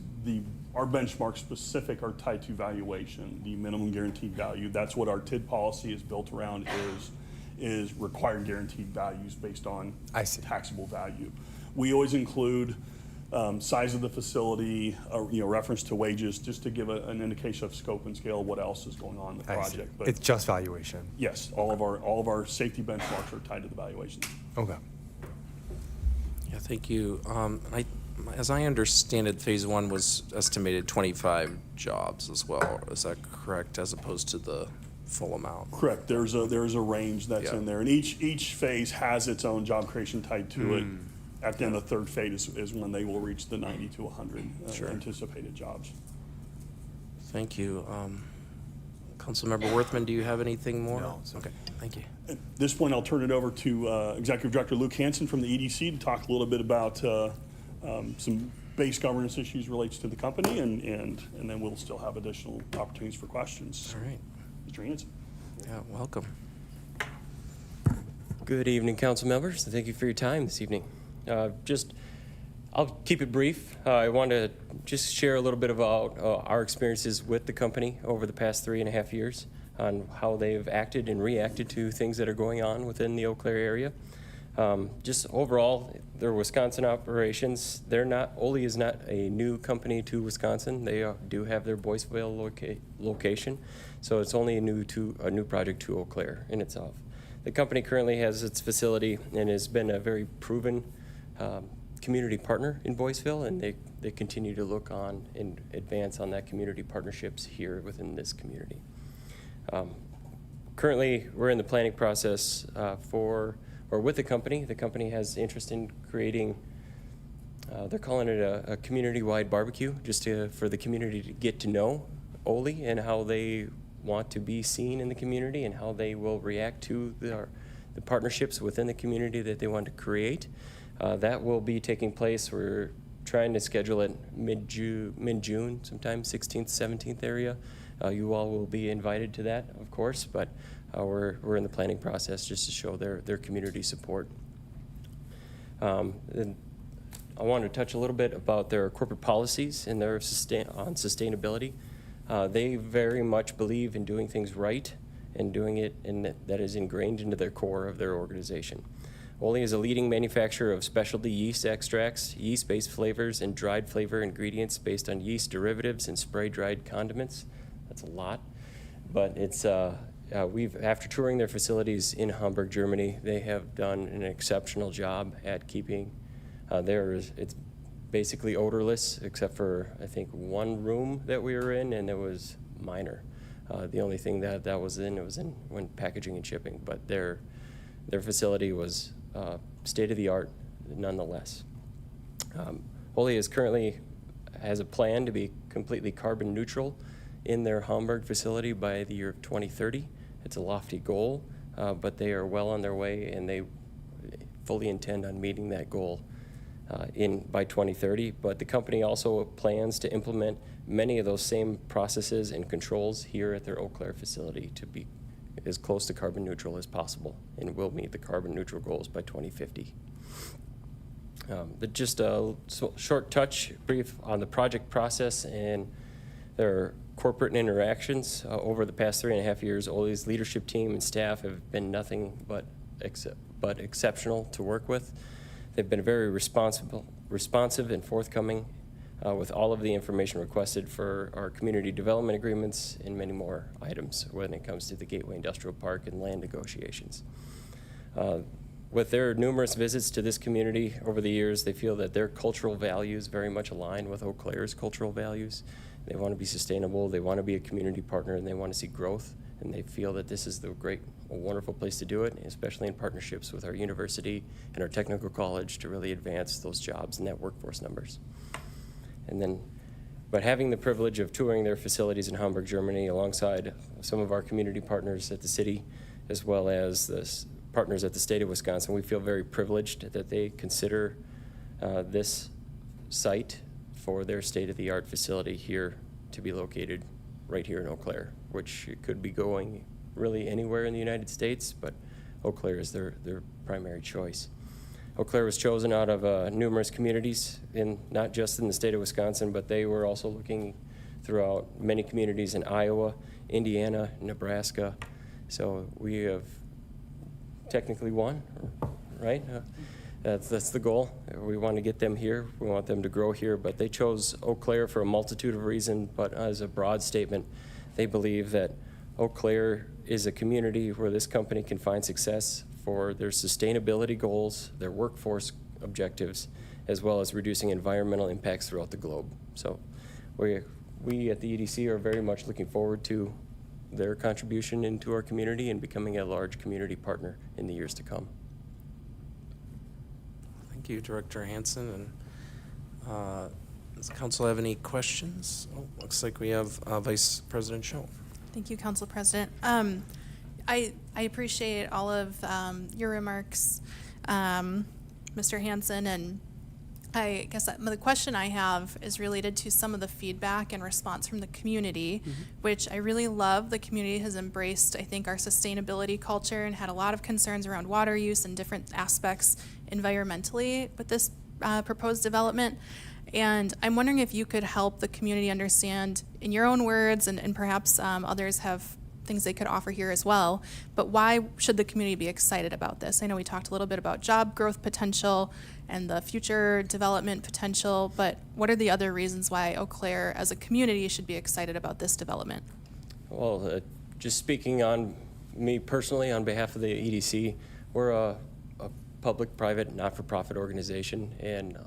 Our benchmarks specific are tied to valuation, the minimum guaranteed value. That's what our TID policy is built around, is required guaranteed values based on taxable value. We always include size of the facility, reference to wages, just to give an indication of scope and scale of what else is going on in the project. But it's just valuation. yes, all of our safety benchmarks are tied to the valuations. Okay. Yeah, thank you. As I understand it, phase one was estimated 25 jobs as well. Is that correct, as opposed to the full amount? Correct. There's a range that's in there, and each phase has its own job creation tied to it. At the end of the third phase is when they will reach the 90 to 100 anticipated jobs. Thank you. Councilmember Worthman, do you have anything more? No. Okay, thank you. At this point, I'll turn it over to Executive Director Luke Hansen from the EDC to talk a little bit about some base governance issues relates to the company, and then we'll still have additional opportunities for questions. All right. Mr. Hansen. Yeah, welcome. Good evening, council members, and thank you for your time this evening. I'll keep it brief. I want to just share a little bit about our experiences with the company over the past 3.5 years on how they've acted and reacted to things that are going on within the Eau Claire area. Just overall, their Wisconsin operations, Ole is not a new company to Wisconsin. They do have their Boyceville location, so it's only a new project to Eau Claire in itself. The company currently has its facility and has been a very proven community partner in Boyceville, and they continue to look on and advance on that community partnerships here within this community. Currently, we're in the planning process with the company. The company has interest in creating, they're calling it a community-wide barbecue, just for the community to get to know Ole and how they want to be seen in the community and how they will react to the partnerships within the community that they want to create. That will be taking place. We're trying to schedule it mid-June, sometime 16th, 17th area. You all will be invited to that, of course, but we're in the planning process just to show their community support. And I want to touch a little bit about their corporate policies and their on sustainability. They very much believe in doing things right and doing it, and that is ingrained into their core of their organization. Ole is a leading manufacturer of specialty yeast extracts, yeast-based flavors, and dried flavor ingredients based on yeast derivatives and spray-dried condiments. That's a lot, but it's after touring their facilities in Hamburg, Germany, they have done an exceptional job at keeping it's basically odorless, except for I think one room that we were in, and it was minor. The only thing that was in when packaging and shipping, but their facility was state of the art nonetheless. Ole has a plan to be completely carbon neutral in their Hamburg facility by the year of 2030. It's a lofty goal, but they are well on their way, and they fully intend on meeting that goal by 2030. But the company also plans to implement many of those same processes and controls here at their Eau Claire facility to be as close to carbon neutral as possible, and will meet the carbon neutral goals by 2050. But just a short brief on the project process and their corporate interactions. Over the past 3.5 years, Ole's leadership team and staff have been nothing but exceptional to work with. They've been very responsive and forthcoming with all of the information requested for our community development agreements and many more items when it comes to the Gateway Industrial Park and land negotiations. With their numerous visits to this community over the years, they feel that their cultural values very much align with Eau Claire's cultural values. They want to be sustainable, they want to be a community partner, and they want to see growth and they feel that this is a wonderful place to do it, especially in partnerships with our university and our technical college to really advance those jobs and that workforce numbers. But having the privilege of touring their facilities in Hamburg, Germany, alongside some of our community partners at the city, as well as the partners at the state of Wisconsin, we feel very privileged that they consider this site for their state-of-the-art facility here to be located right here in Eau Claire, which could be going really anywhere in the United States, but Eau Claire is their primary choice. Eau Claire was chosen out of numerous communities, not just in the state of Wisconsin, but they were also looking throughout many communities in Iowa, Indiana, Nebraska. So we have technically won, right? That's the goal. We want to get them here. We want them to grow here, but they chose Eau Claire for a multitude of reasons, but as a broad statement, they believe that Eau Claire is a community where this company can find success for their sustainability goals, their workforce objectives, as well as reducing environmental impacts throughout the globe. So we at the EDC are very much looking forward to their contribution into our community and becoming a large community partner in the years to come. Thank you, Director Hansen. And does the council have any questions? Oh, looks like we have Vice President Schoen. Thank you, Council President. I appreciate all of your remarks, Mr. Hansen, and I guess the question I have is related to some of the feedback and response from the community, which I really love. The community has embraced, I think, our sustainability culture and had a lot of concerns around water use and different aspects environmentally with this proposed development. And I'm wondering if you could help the community understand, in your own words, and perhaps others have things they could offer here as well, but why should the community be excited about this? I know we talked a little bit about job growth potential and the future development potential, but what are the other reasons why Eau Claire as a community should be excited about this development? Well, just speaking on me personally on behalf of the EDC, we're a public-private, not-for-profit organization, and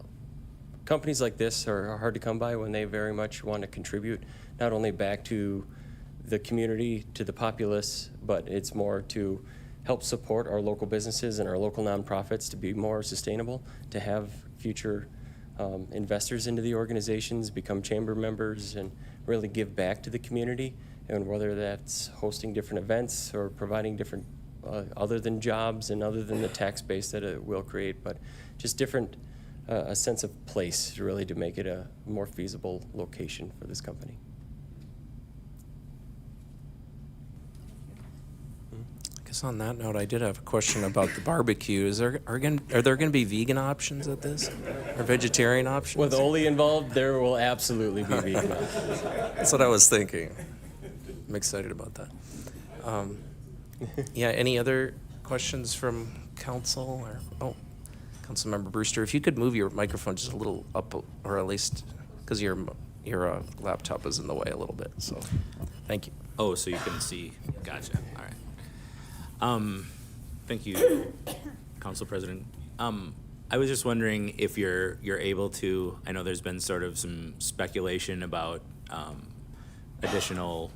companies like this are hard to come by when they very much want to contribute, not only back to the community, to the populace, but it's more to help support our local businesses and our local nonprofits to be more sustainable, to have future investors into the organizations, become chamber members, and really give back to the community. And whether that's hosting different events or providing different, other than jobs and other than the tax base that it will create, but just different, a sense of place really to make it a more feasible location for this company. On that note, I did have a question about the barbecue. Are there going to be vegan options at this, or vegetarian options? With Oli involved, there will absolutely be vegan options. That's what I was thinking. I'm excited about that. Yeah. Any other questions from council? Councilmember Brewster, if you could move your microphone just a little up, or at least because your laptop is in the way a little bit. So, thank you. Oh, so you can see. Gotcha. All right. Thank you, Council President. I was just wondering if you're able to, I know there's been sort of some speculation about additional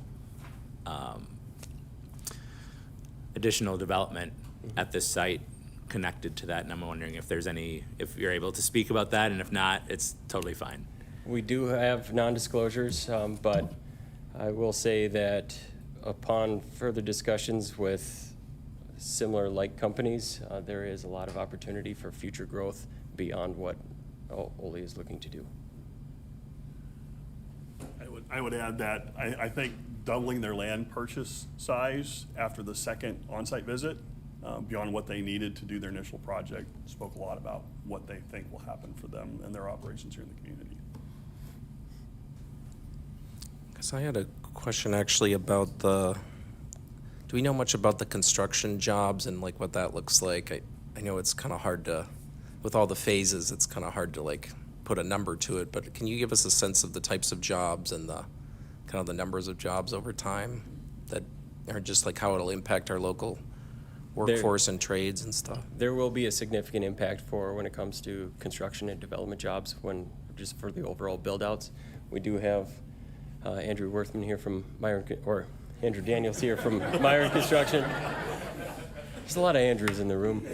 development at this site connected to that, and I'm wondering if you're able to speak about that, and if not, it's totally fine. We do have non-disclosures, but I will say that upon further discussions with similar like companies, there is a lot of opportunity for future growth beyond what Oli is looking to do. I would add that I think doubling their land purchase size after the second on-site visit, beyond what they needed to do their initial project, spoke a lot about what they think will happen for them and their operations here in the community. So I had a question actually about do we know much about the construction jobs and like what that looks like? I know it's kind of hard to, with all the phases, it's kind of hard to like put a number to it, but can you give us a sense of the types of jobs and the kind of the numbers of jobs over time that are just like how it'll impact our local workforce and trades and stuff? There will be a significant impact when it comes to construction and development jobs just for the overall build outs. We do have Andrew Worthman here from Andrew Daniels here from Myron Construction. There's a lot of Andrews in the room.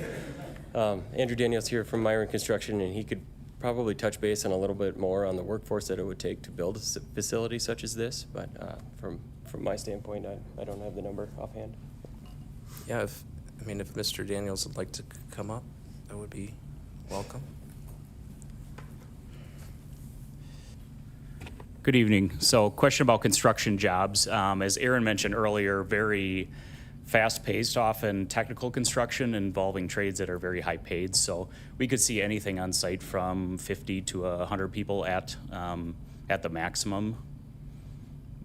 Andrew Daniels here from Myron Construction, and he could probably touch base on a little bit more on the workforce that it would take to build a facility such as this. But from my standpoint, I don't have the number offhand. Yeah, if Mr. Daniels would like to come up, that would be welcome. Good evening. So, question about construction jobs. As Aaron mentioned earlier, very fast-paced, often technical construction involving trades that are very high paid. So we could see anything on site from 50 to 100 people at the maximum.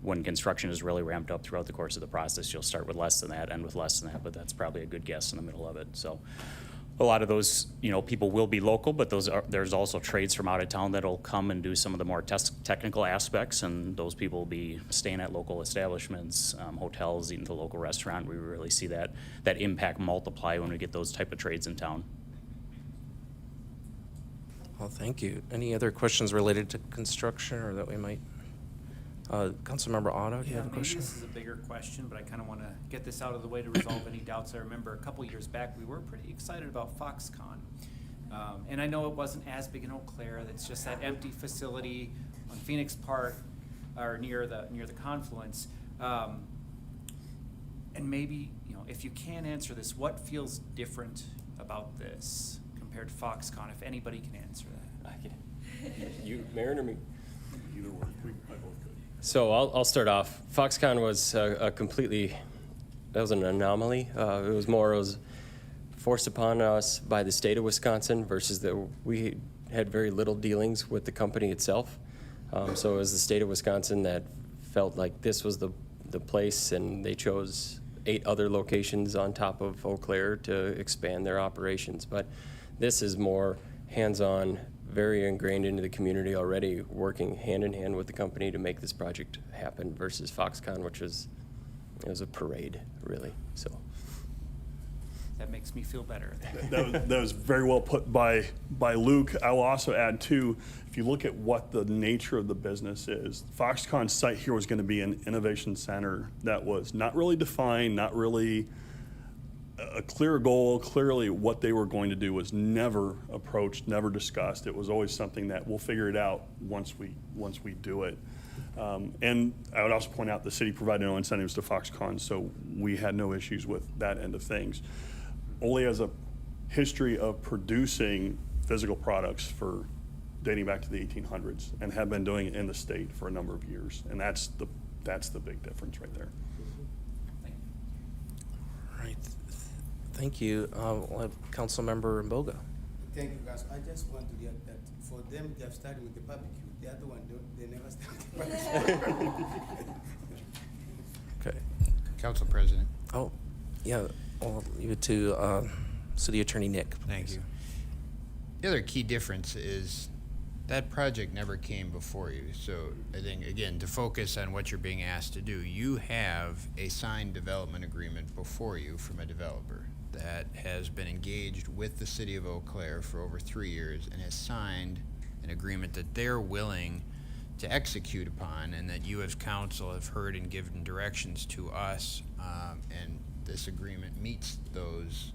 When construction is really ramped up throughout the course of the process, you'll start with less than that, end with less than that, but that's probably a good guess in the middle of it. So a lot of those, people will be local, but there's also trades from out of town that'll come and do some of the more technical aspects, and those people will be staying at local establishments, hotels, eating at the local restaurant. We really see that impact multiply when we get those type of trades in town. Well, thank you. Any other questions related to construction or that we might? Councilmember Otto, do you have a question? Maybe this is a bigger question, but I kind of want to get this out of the way to resolve any doubts. I remember a couple years back, we were pretty excited about Foxconn. And I know it wasn't as big in Eau Claire. It's just that empty facility on Phoenix Park or near the confluence. And maybe, if you can answer this, what feels different about this compared to Foxconn, if anybody can answer that? I can. You, Marin, or me? Either one. We both could. So I'll start off. Foxconn was that was an anomaly. It was forced upon us by the state of Wisconsin versus we had very little dealings with the company itself. So it was the state of Wisconsin that felt like this was the place, and they chose 8 other locations on top of Eau Claire to expand their operations. But this is more hands-on, very ingrained into the community already, working hand in hand with the company to make this project happen versus Foxconn, which was a parade, really. So That makes me feel better. That was very well put by Luke. I will also add too, if you look at what the nature of the business is, Foxconn's site here was going to be an innovation center that was not really defined, not really a clear goal. Clearly what they were going to do was never approached, never discussed. It was always something that we'll figure it out once we do it. And I would also point out the city provided no incentives to Foxconn, so we had no issues with that end of things. Ole has a history of producing physical products for dating back to the 1800s and have been doing it in the state for a number of years, and that's the big difference right there. All right. Thank you. We'll have Councilmember Mboga. Thank you, guys. I just want to get that for them, they have started with the barbecue. The other one, they never started the barbecue. Okay. Council President. Oh, yeah. I'll leave it to City Attorney Nick. Thank you. The other key difference is that project never came before you. So I think, again, to focus on what you're being asked to do, you have a signed development agreement before you from a developer that has been engaged with the city of Eau Claire for over 3 years and has signed an agreement that they're willing to execute upon, and that you as council have heard and given directions to us, and this agreement meets those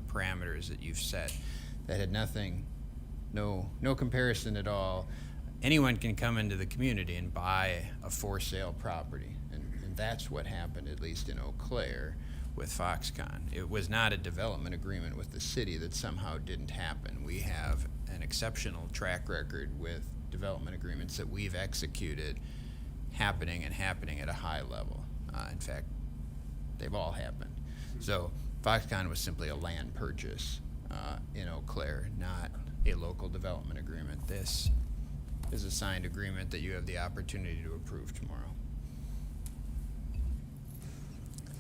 parameters that you've set. That had nothing, no comparison at all. Anyone can come into the community and buy a for sale property, and that's what happened, at least in Eau Claire, with Foxconn. It was not a development agreement with the city that somehow didn't happen. We have an exceptional track record with development agreements that we've executed happening at a high level. In fact, they've all happened. So Foxconn was simply a land purchase in Eau Claire, not a local development agreement. This is a signed agreement that you have the opportunity to approve tomorrow.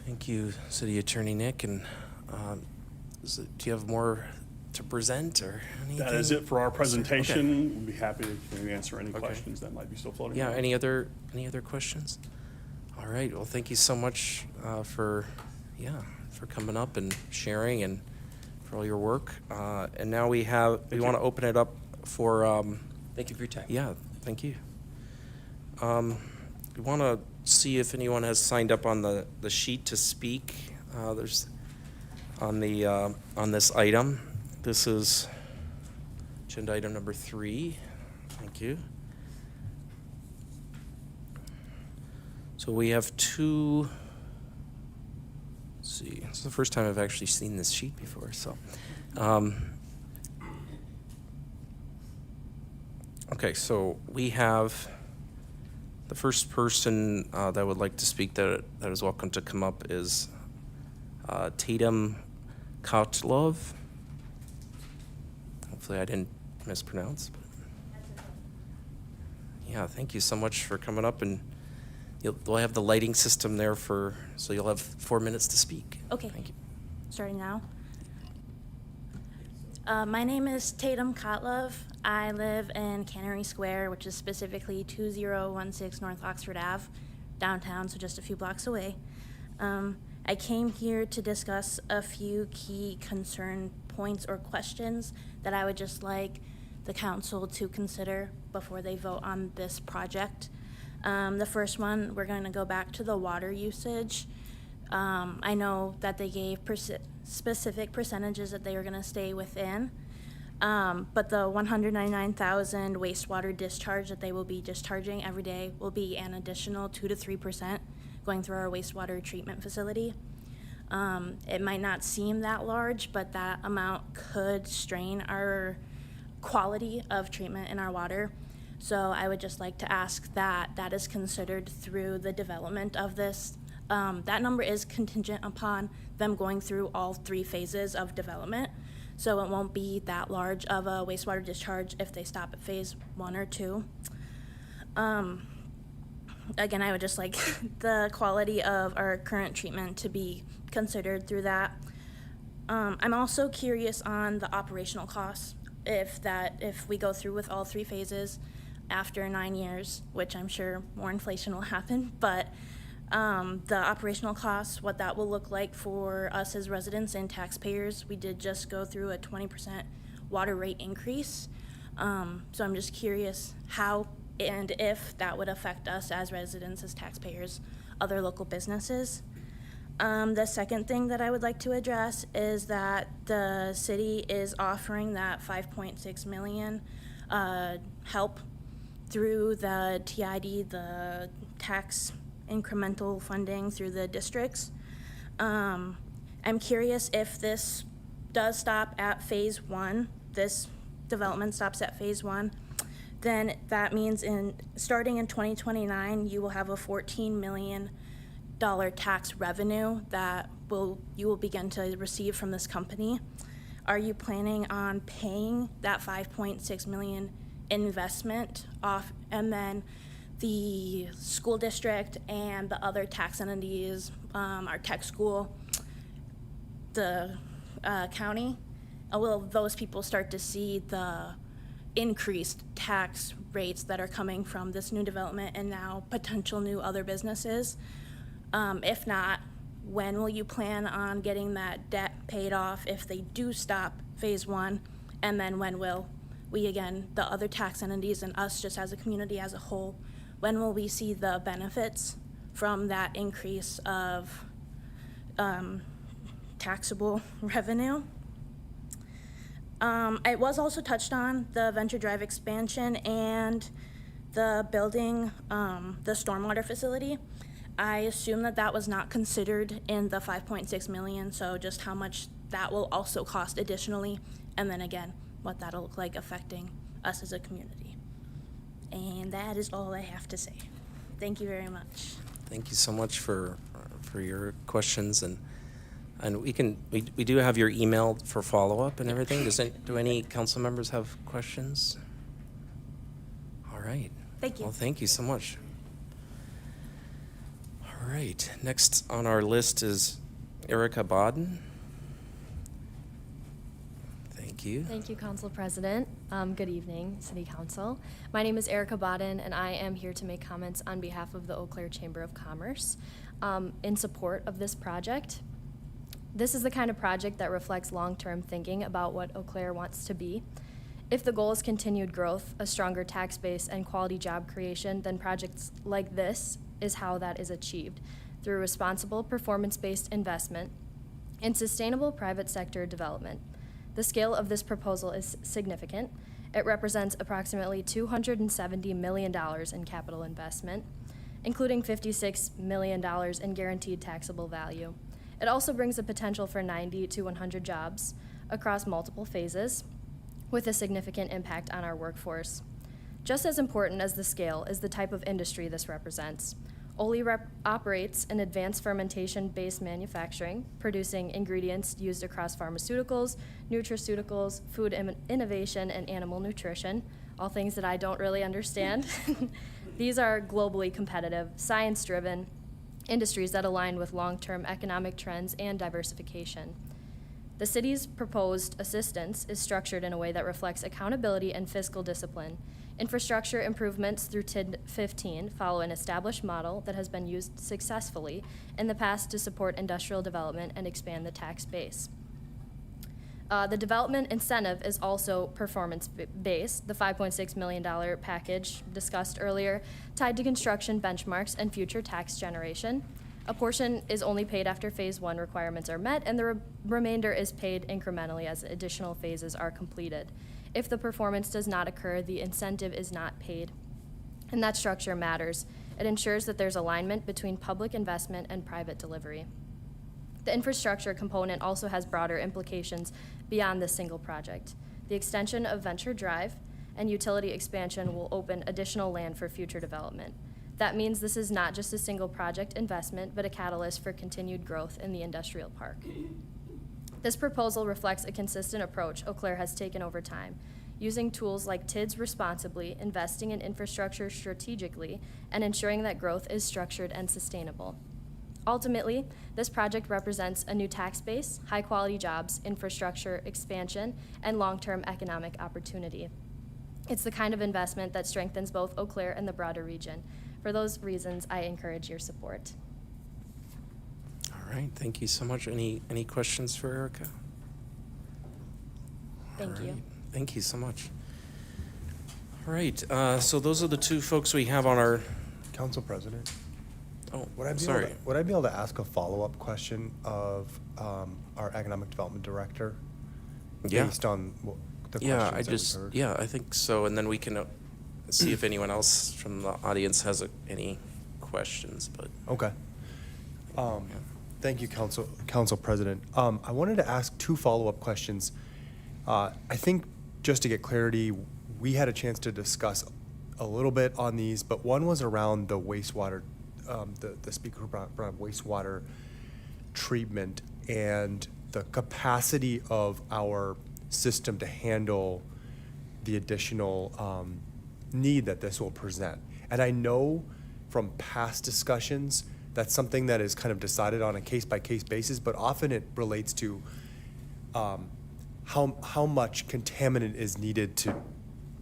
Thank you, City Attorney Nick. And do you have more to present or anything? That is it for our presentation. We'd be happy to answer any questions that might be still floating Yeah, around. any other questions? All right, well, thank you so much for coming up and sharing and for all your work. And now we want to open it up for. Thank you for your time. Yeah, thank you. we want to see if anyone has signed up on the sheet to speak. There's on this item. This is agenda item number 3. Thank you. So we have 2. Let's see. It's the first time I've actually seen this sheet before. So, okay. So we have the first person that would like to speak that is welcome to come up is Tatum Kotlov. Hopefully I didn't mispronounce. But yeah, thank you so much for coming up, and we'll have the lighting system there so you'll have 4 minutes to speak. Okay. Thank you. Starting now. My name is Tatum Kotlov. I live in Cannery Square, which is specifically 2016 North Oxford Ave, downtown, so just a few blocks away. I came here to discuss a few key concern points or questions that I would just like the council to consider before they vote on this project. The first one, we're going to go back to the water usage. I know that they gave specific percentages that they were going to stay within, but the 199,000 wastewater discharge that they will be discharging every day will be an additional 2 to 3% going through our wastewater treatment facility. It might not seem that large, but that amount could strain our quality of treatment in our water. So I would just like to ask that that is considered through the development of this. That number is contingent upon them going through all 3 phases of development. So it won't be that large of a wastewater discharge if they stop at phase 1 or 2. Again, I would just like the quality of our current treatment to be considered through that. I'm also curious on the operational costs. If we go through with all 3 phases after 9 years, which I'm sure more inflation will happen, but the operational costs, what that will look like for us as residents and taxpayers. We did just go through a 20% water rate increase. So I'm just curious how and if that would affect us as residents, as taxpayers, other local businesses. The second thing that I would like to address is that the city is offering that $5.6 million help through the TID, the tax incremental funding through the districts. I'm curious if this does stop at phase 1, this development stops at phase 1, then that means starting in 2029, you will have a $14 million tax revenue that you will begin to receive from this company. Are you planning on paying that $5.6 million investment off, and then the school district and the other tax entities, our tech school, the county, will those people start to see the increased tax rates that are coming from this new development and now potential new other businesses? If not, when will you plan on getting that debt paid off if they do stop phase 1? And then when will we, again, the other tax entities and us just as a community as a whole, when will we see the benefits from that increase of taxable revenue? It was also touched on, the Venture Drive expansion and the building, the stormwater facility. I assume that that was not considered in the $5.6 million, so just how much that will also cost additionally, and then again, what that'll look like affecting us as a community. And that is all I have to say. Thank you very much. Thank you so much for your questions, and we do have your email for follow-up and everything. Do any council members have questions? All right. Thank you. Well, thank you so much. All right. Next on our list is Erica Bodden. Thank you. Thank you, Council President. Good evening, City Council. My name is Erica Bodden, and I am here to make comments on behalf of the Eau Claire Chamber of Commerce in support of this project. This is the kind of project that reflects long-term thinking about what Eau Claire wants to be. If the goal is continued growth, a stronger tax base, and quality job creation, then projects like this is how that is achieved, through responsible performance-based investment and sustainable private sector development. The scale of this proposal is significant. It represents approximately $270 million in capital investment, including $56 million in guaranteed taxable value. It also brings a potential for 90 to 100 jobs across multiple phases, with a significant impact on our workforce. Just as important as the scale is the type of industry this represents. Ole operates in advanced fermentation-based manufacturing, producing ingredients used across pharmaceuticals, nutraceuticals, food innovation, and animal nutrition, all things that I don't really understand. These are globally competitive, science-driven industries that align with long-term economic trends and diversification. The city's proposed assistance is structured in a way that reflects accountability and fiscal discipline. Infrastructure improvements through TID 15 follow an established model that has been used successfully in the past to support industrial development and expand the tax base. The development incentive is also performance-based, the $5.6 million package discussed earlier, tied to construction benchmarks and future tax generation. A portion is only paid after phase 1 requirements are met, and the remainder is paid incrementally as additional phases are completed. If the performance does not occur, the incentive is not paid. And that structure matters. It ensures that there's alignment between public investment and private delivery. The infrastructure component also has broader implications beyond this single project. The extension of Venture Drive and utility expansion will open additional land for future development. That means this is not just a single project investment, but a catalyst for continued growth in the industrial park. This proposal reflects a consistent approach Eau Claire has taken over time, using tools like TIDS responsibly, investing in infrastructure strategically, and ensuring that growth is structured and sustainable. Ultimately, this project represents a new tax base, high-quality jobs, infrastructure expansion, and long-term economic opportunity. It's the kind of investment that strengthens both Eau Claire and the broader region. For those reasons, I encourage your support. All right, thank you so much. Any questions for Erica? Thank you. Thank you so much. All right, so those are the two folks we have on our. Council President. Oh, Would I be able to ask a follow-up question of our Economic Development Director? Yeah. Based on the Yeah, questions that we've heard? yeah, I think so, and then we can see if anyone else from the audience has any questions, but. Okay. Thank you, Council President. I wanted to ask two follow-up questions. I think just to get clarity, we had a chance to discuss a little bit on these, but one was around the wastewater, the speaker brought up wastewater treatment and the capacity of our system to handle the additional need that this will present. And I know from past discussions that's something that is kind of decided on a case-by-case basis, but often it relates to how much contaminant is needed to,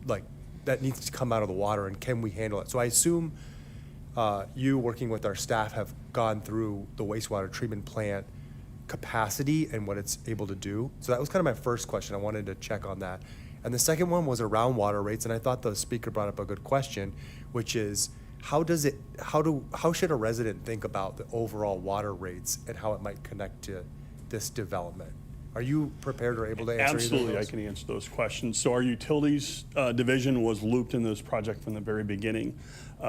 like, that needs to come out of the water, and can we handle it? So I assume you, working with our staff, have gone through the wastewater treatment plant capacity and what it's able to do. So that was kind of my first question. I wanted to check on that. And the second one was around water rates, and I thought the speaker brought up a good question, which is how should a resident think about the overall water rates and how it might connect to this development? Are you prepared or able to answer either of Absolutely, those? I can answer those questions. So our utilities division was looped in this project from the very beginning.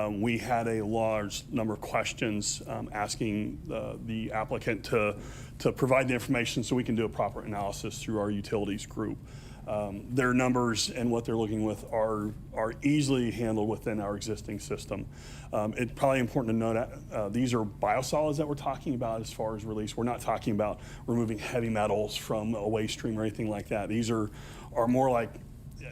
We had a large number of questions asking the applicant to provide the information so we can do a proper analysis through our utilities group. Their numbers and what they're looking with are easily handled within our existing system. It's probably important to note that these are biosolids that we're talking about as far as release. We're not talking about removing heavy metals from a waste stream or anything like that. These are more like,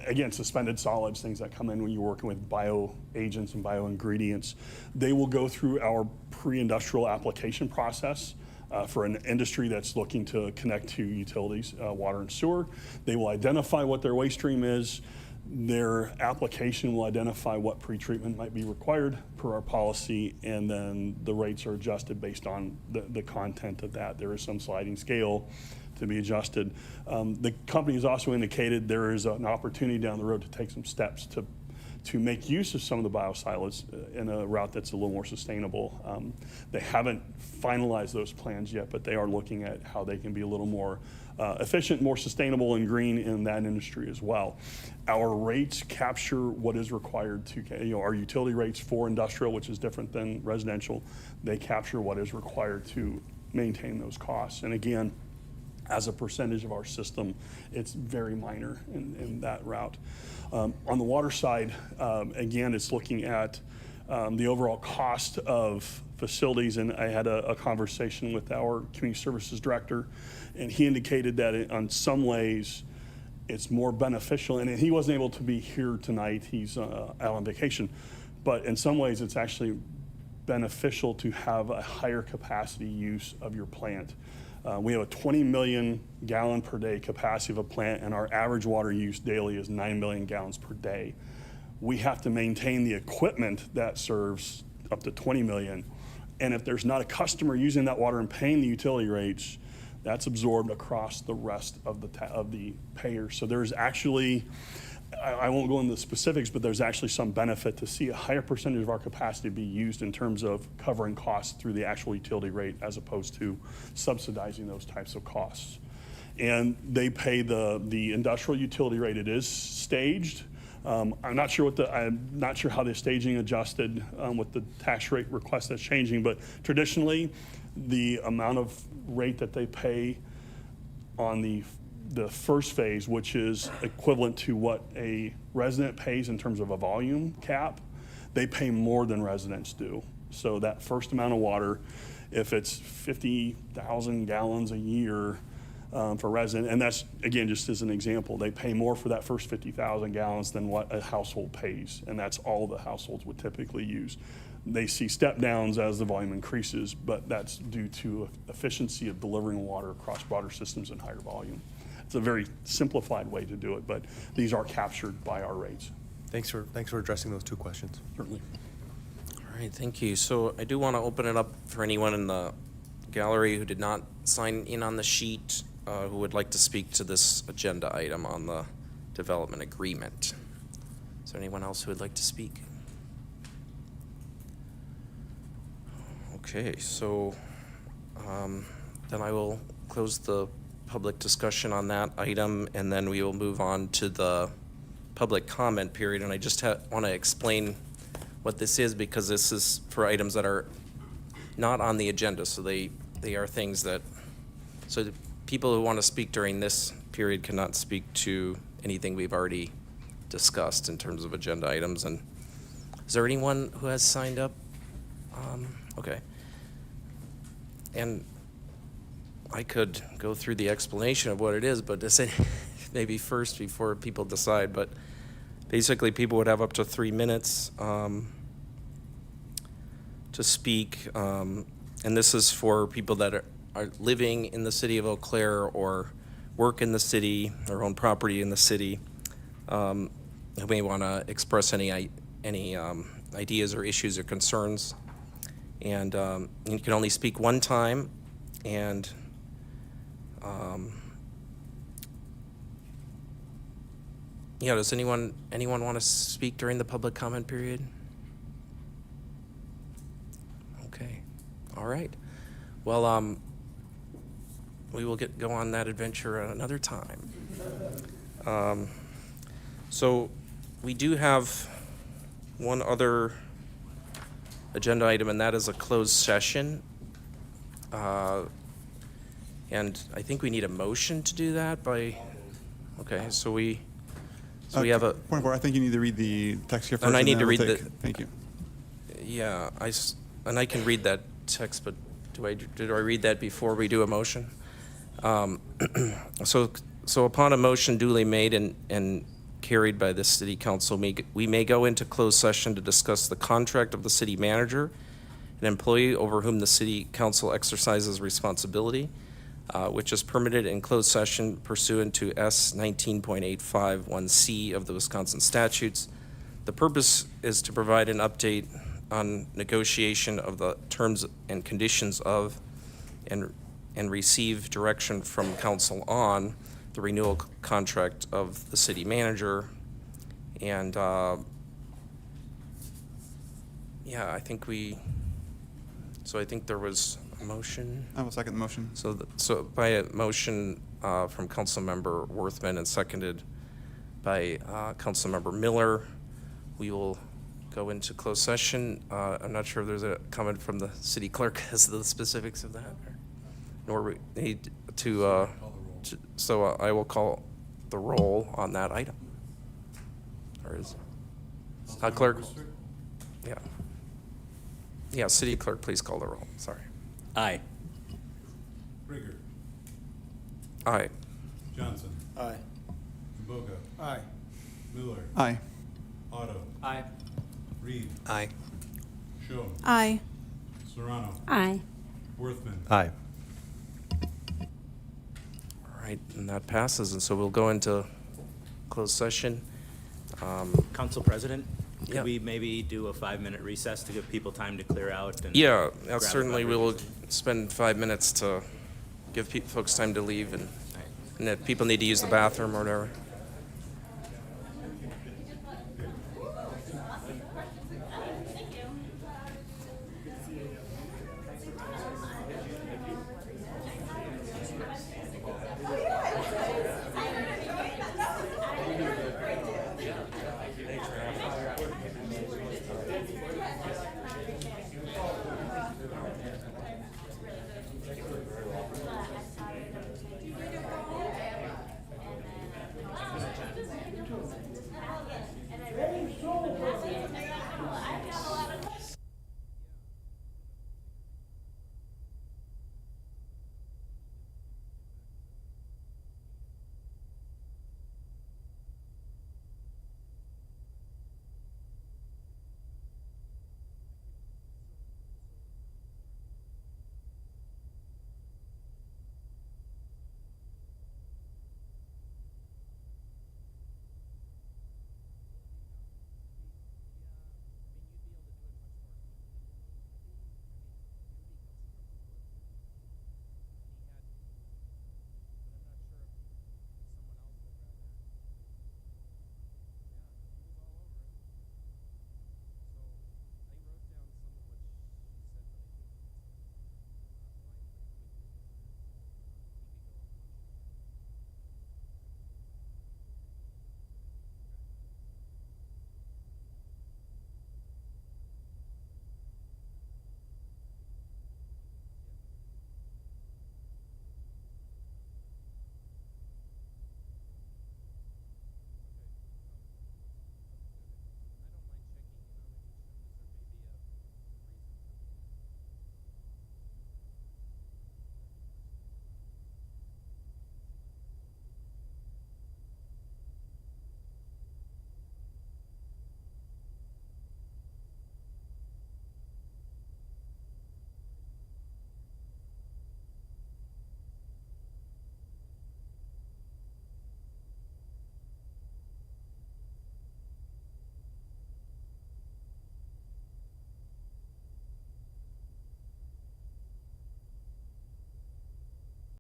again, suspended solids, things that come in when you're working with bio agents and bio ingredients. They will go through our pre-industrial application process. For an industry that's looking to connect to utilities, water and sewer. They will identify what their waste stream is. Their application will identify what pretreatment might be required per our policy, and then the rates are adjusted based on the content of that. There is some sliding scale to be adjusted. The company has also indicated there is an opportunity down the road to take some steps to make use of some of the biosolids in a route that's a little more sustainable. They haven't finalized those plans yet, but they are looking at how they can be a little more efficient, more sustainable, and green in that industry as well. Our rates capture what is required to, our utility rates for industrial, which is different than residential, they capture what is required to maintain those costs. And again, as a percentage of our system, it's very minor in that route. On the water side, again, it's looking at the overall cost of facilities, and I had a conversation with our community services director, and he indicated that on some ways it's more beneficial, and he wasn't able to be here tonight, he's out on vacation, but in some ways it's actually beneficial to have a higher capacity use of your plant. We have a 20 million gallon per day capacity of a plant, and our average water use daily is 9 million gallons per day. We have to maintain the equipment that serves up to 20 million. And if there's not a customer using that water and paying the utility rates, that's absorbed across the rest of the payers. So there's actually, I won't go into the specifics, but there's actually some benefit to see a higher percentage of our capacity be used in terms of covering costs through the actual utility rate as opposed to subsidizing those types of costs. And they pay the industrial utility rate. It is staged. I'm not sure how the staging adjusted with the tax rate request that's changing, but traditionally the amount of rate that they pay on the first phase, which is equivalent to what a resident pays in terms of a volume cap, they pay more than residents do. So that first amount of water, if it's 50,000 gallons a year for resident, and that's, again, just as an example, they pay more for that first 50,000 gallons than what a household pays, and that's all the households would typically use. They see step downs as the volume increases, but that's due to efficiency of delivering water across broader systems and higher volume. It's a very simplified way to do it, but these are captured by our rates. Thanks for addressing those two questions. Certainly. All right, thank you. So I do want to open it up for anyone in the gallery who did not sign in on the sheet who would like to speak to this agenda item on the development agreement. Is there anyone else who would like to speak? Okay, so then I will close the public discussion on that item, and then we will move on to the public comment period. And I just want to explain what this is, because this is for items that are not on the agenda. So they are things that, so the people who want to speak during this period cannot speak to anything we've already discussed in terms of agenda items. And is there anyone who has signed up? Okay. And I could go through the explanation of what it is, but to say maybe first before people decide, but basically people would have up to 3 minutes to speak. And this is for people that are living in the city of Eau Claire or work in the city or own property in the city, who may want to express any ideas or issues or concerns. And you can only speak one time, and yeah, does anyone want to speak during the public comment period? Okay, all right. Well, we will go on that adventure at another time. So we do have one other agenda item, and that is a closed session. And I think we need a motion to do that okay, so we have a. Point of order, I think you need to read the text here first. And I need to read Thank you. Yeah, and I can read that text, but did I read that before we do a motion? So upon a motion duly made and carried by the city council, we may go into closed session to discuss the contract of the city manager, an employee over whom the city council exercises responsibility, which is permitted in closed session pursuant to S 19.851C of the Wisconsin statutes. The purpose is to provide an update on negotiation of the terms and conditions of and and receive direction from council on the renewal contract of the city manager. And, yeah, I think I think there was a motion. I will second the motion. So by a motion from Councilmember Worthman and seconded by Councilmember Miller, we will go into closed session. I'm not sure if there's a comment from the city clerk as to the specifics of that, nor we need to, so I will call the roll on that item. Or is, clerk? Yeah. Yeah, city clerk, please call the roll. Sorry. Aye. Grigor. Aye. Johnson. Aye. Boga. Aye. Miller. Aye. Otto. Aye. Reed. Aye. Schoen. Aye. Serrano. Aye. Worthman. Aye. All right, and that passes, and so we'll go into closed session. Council President, Yeah. could we maybe do a 5-minute recess to give people time to clear out? And Yeah, grab certainly we beverages? will spend 5 minutes to give folks time to leave, and if people need to use the bathroom or whatever.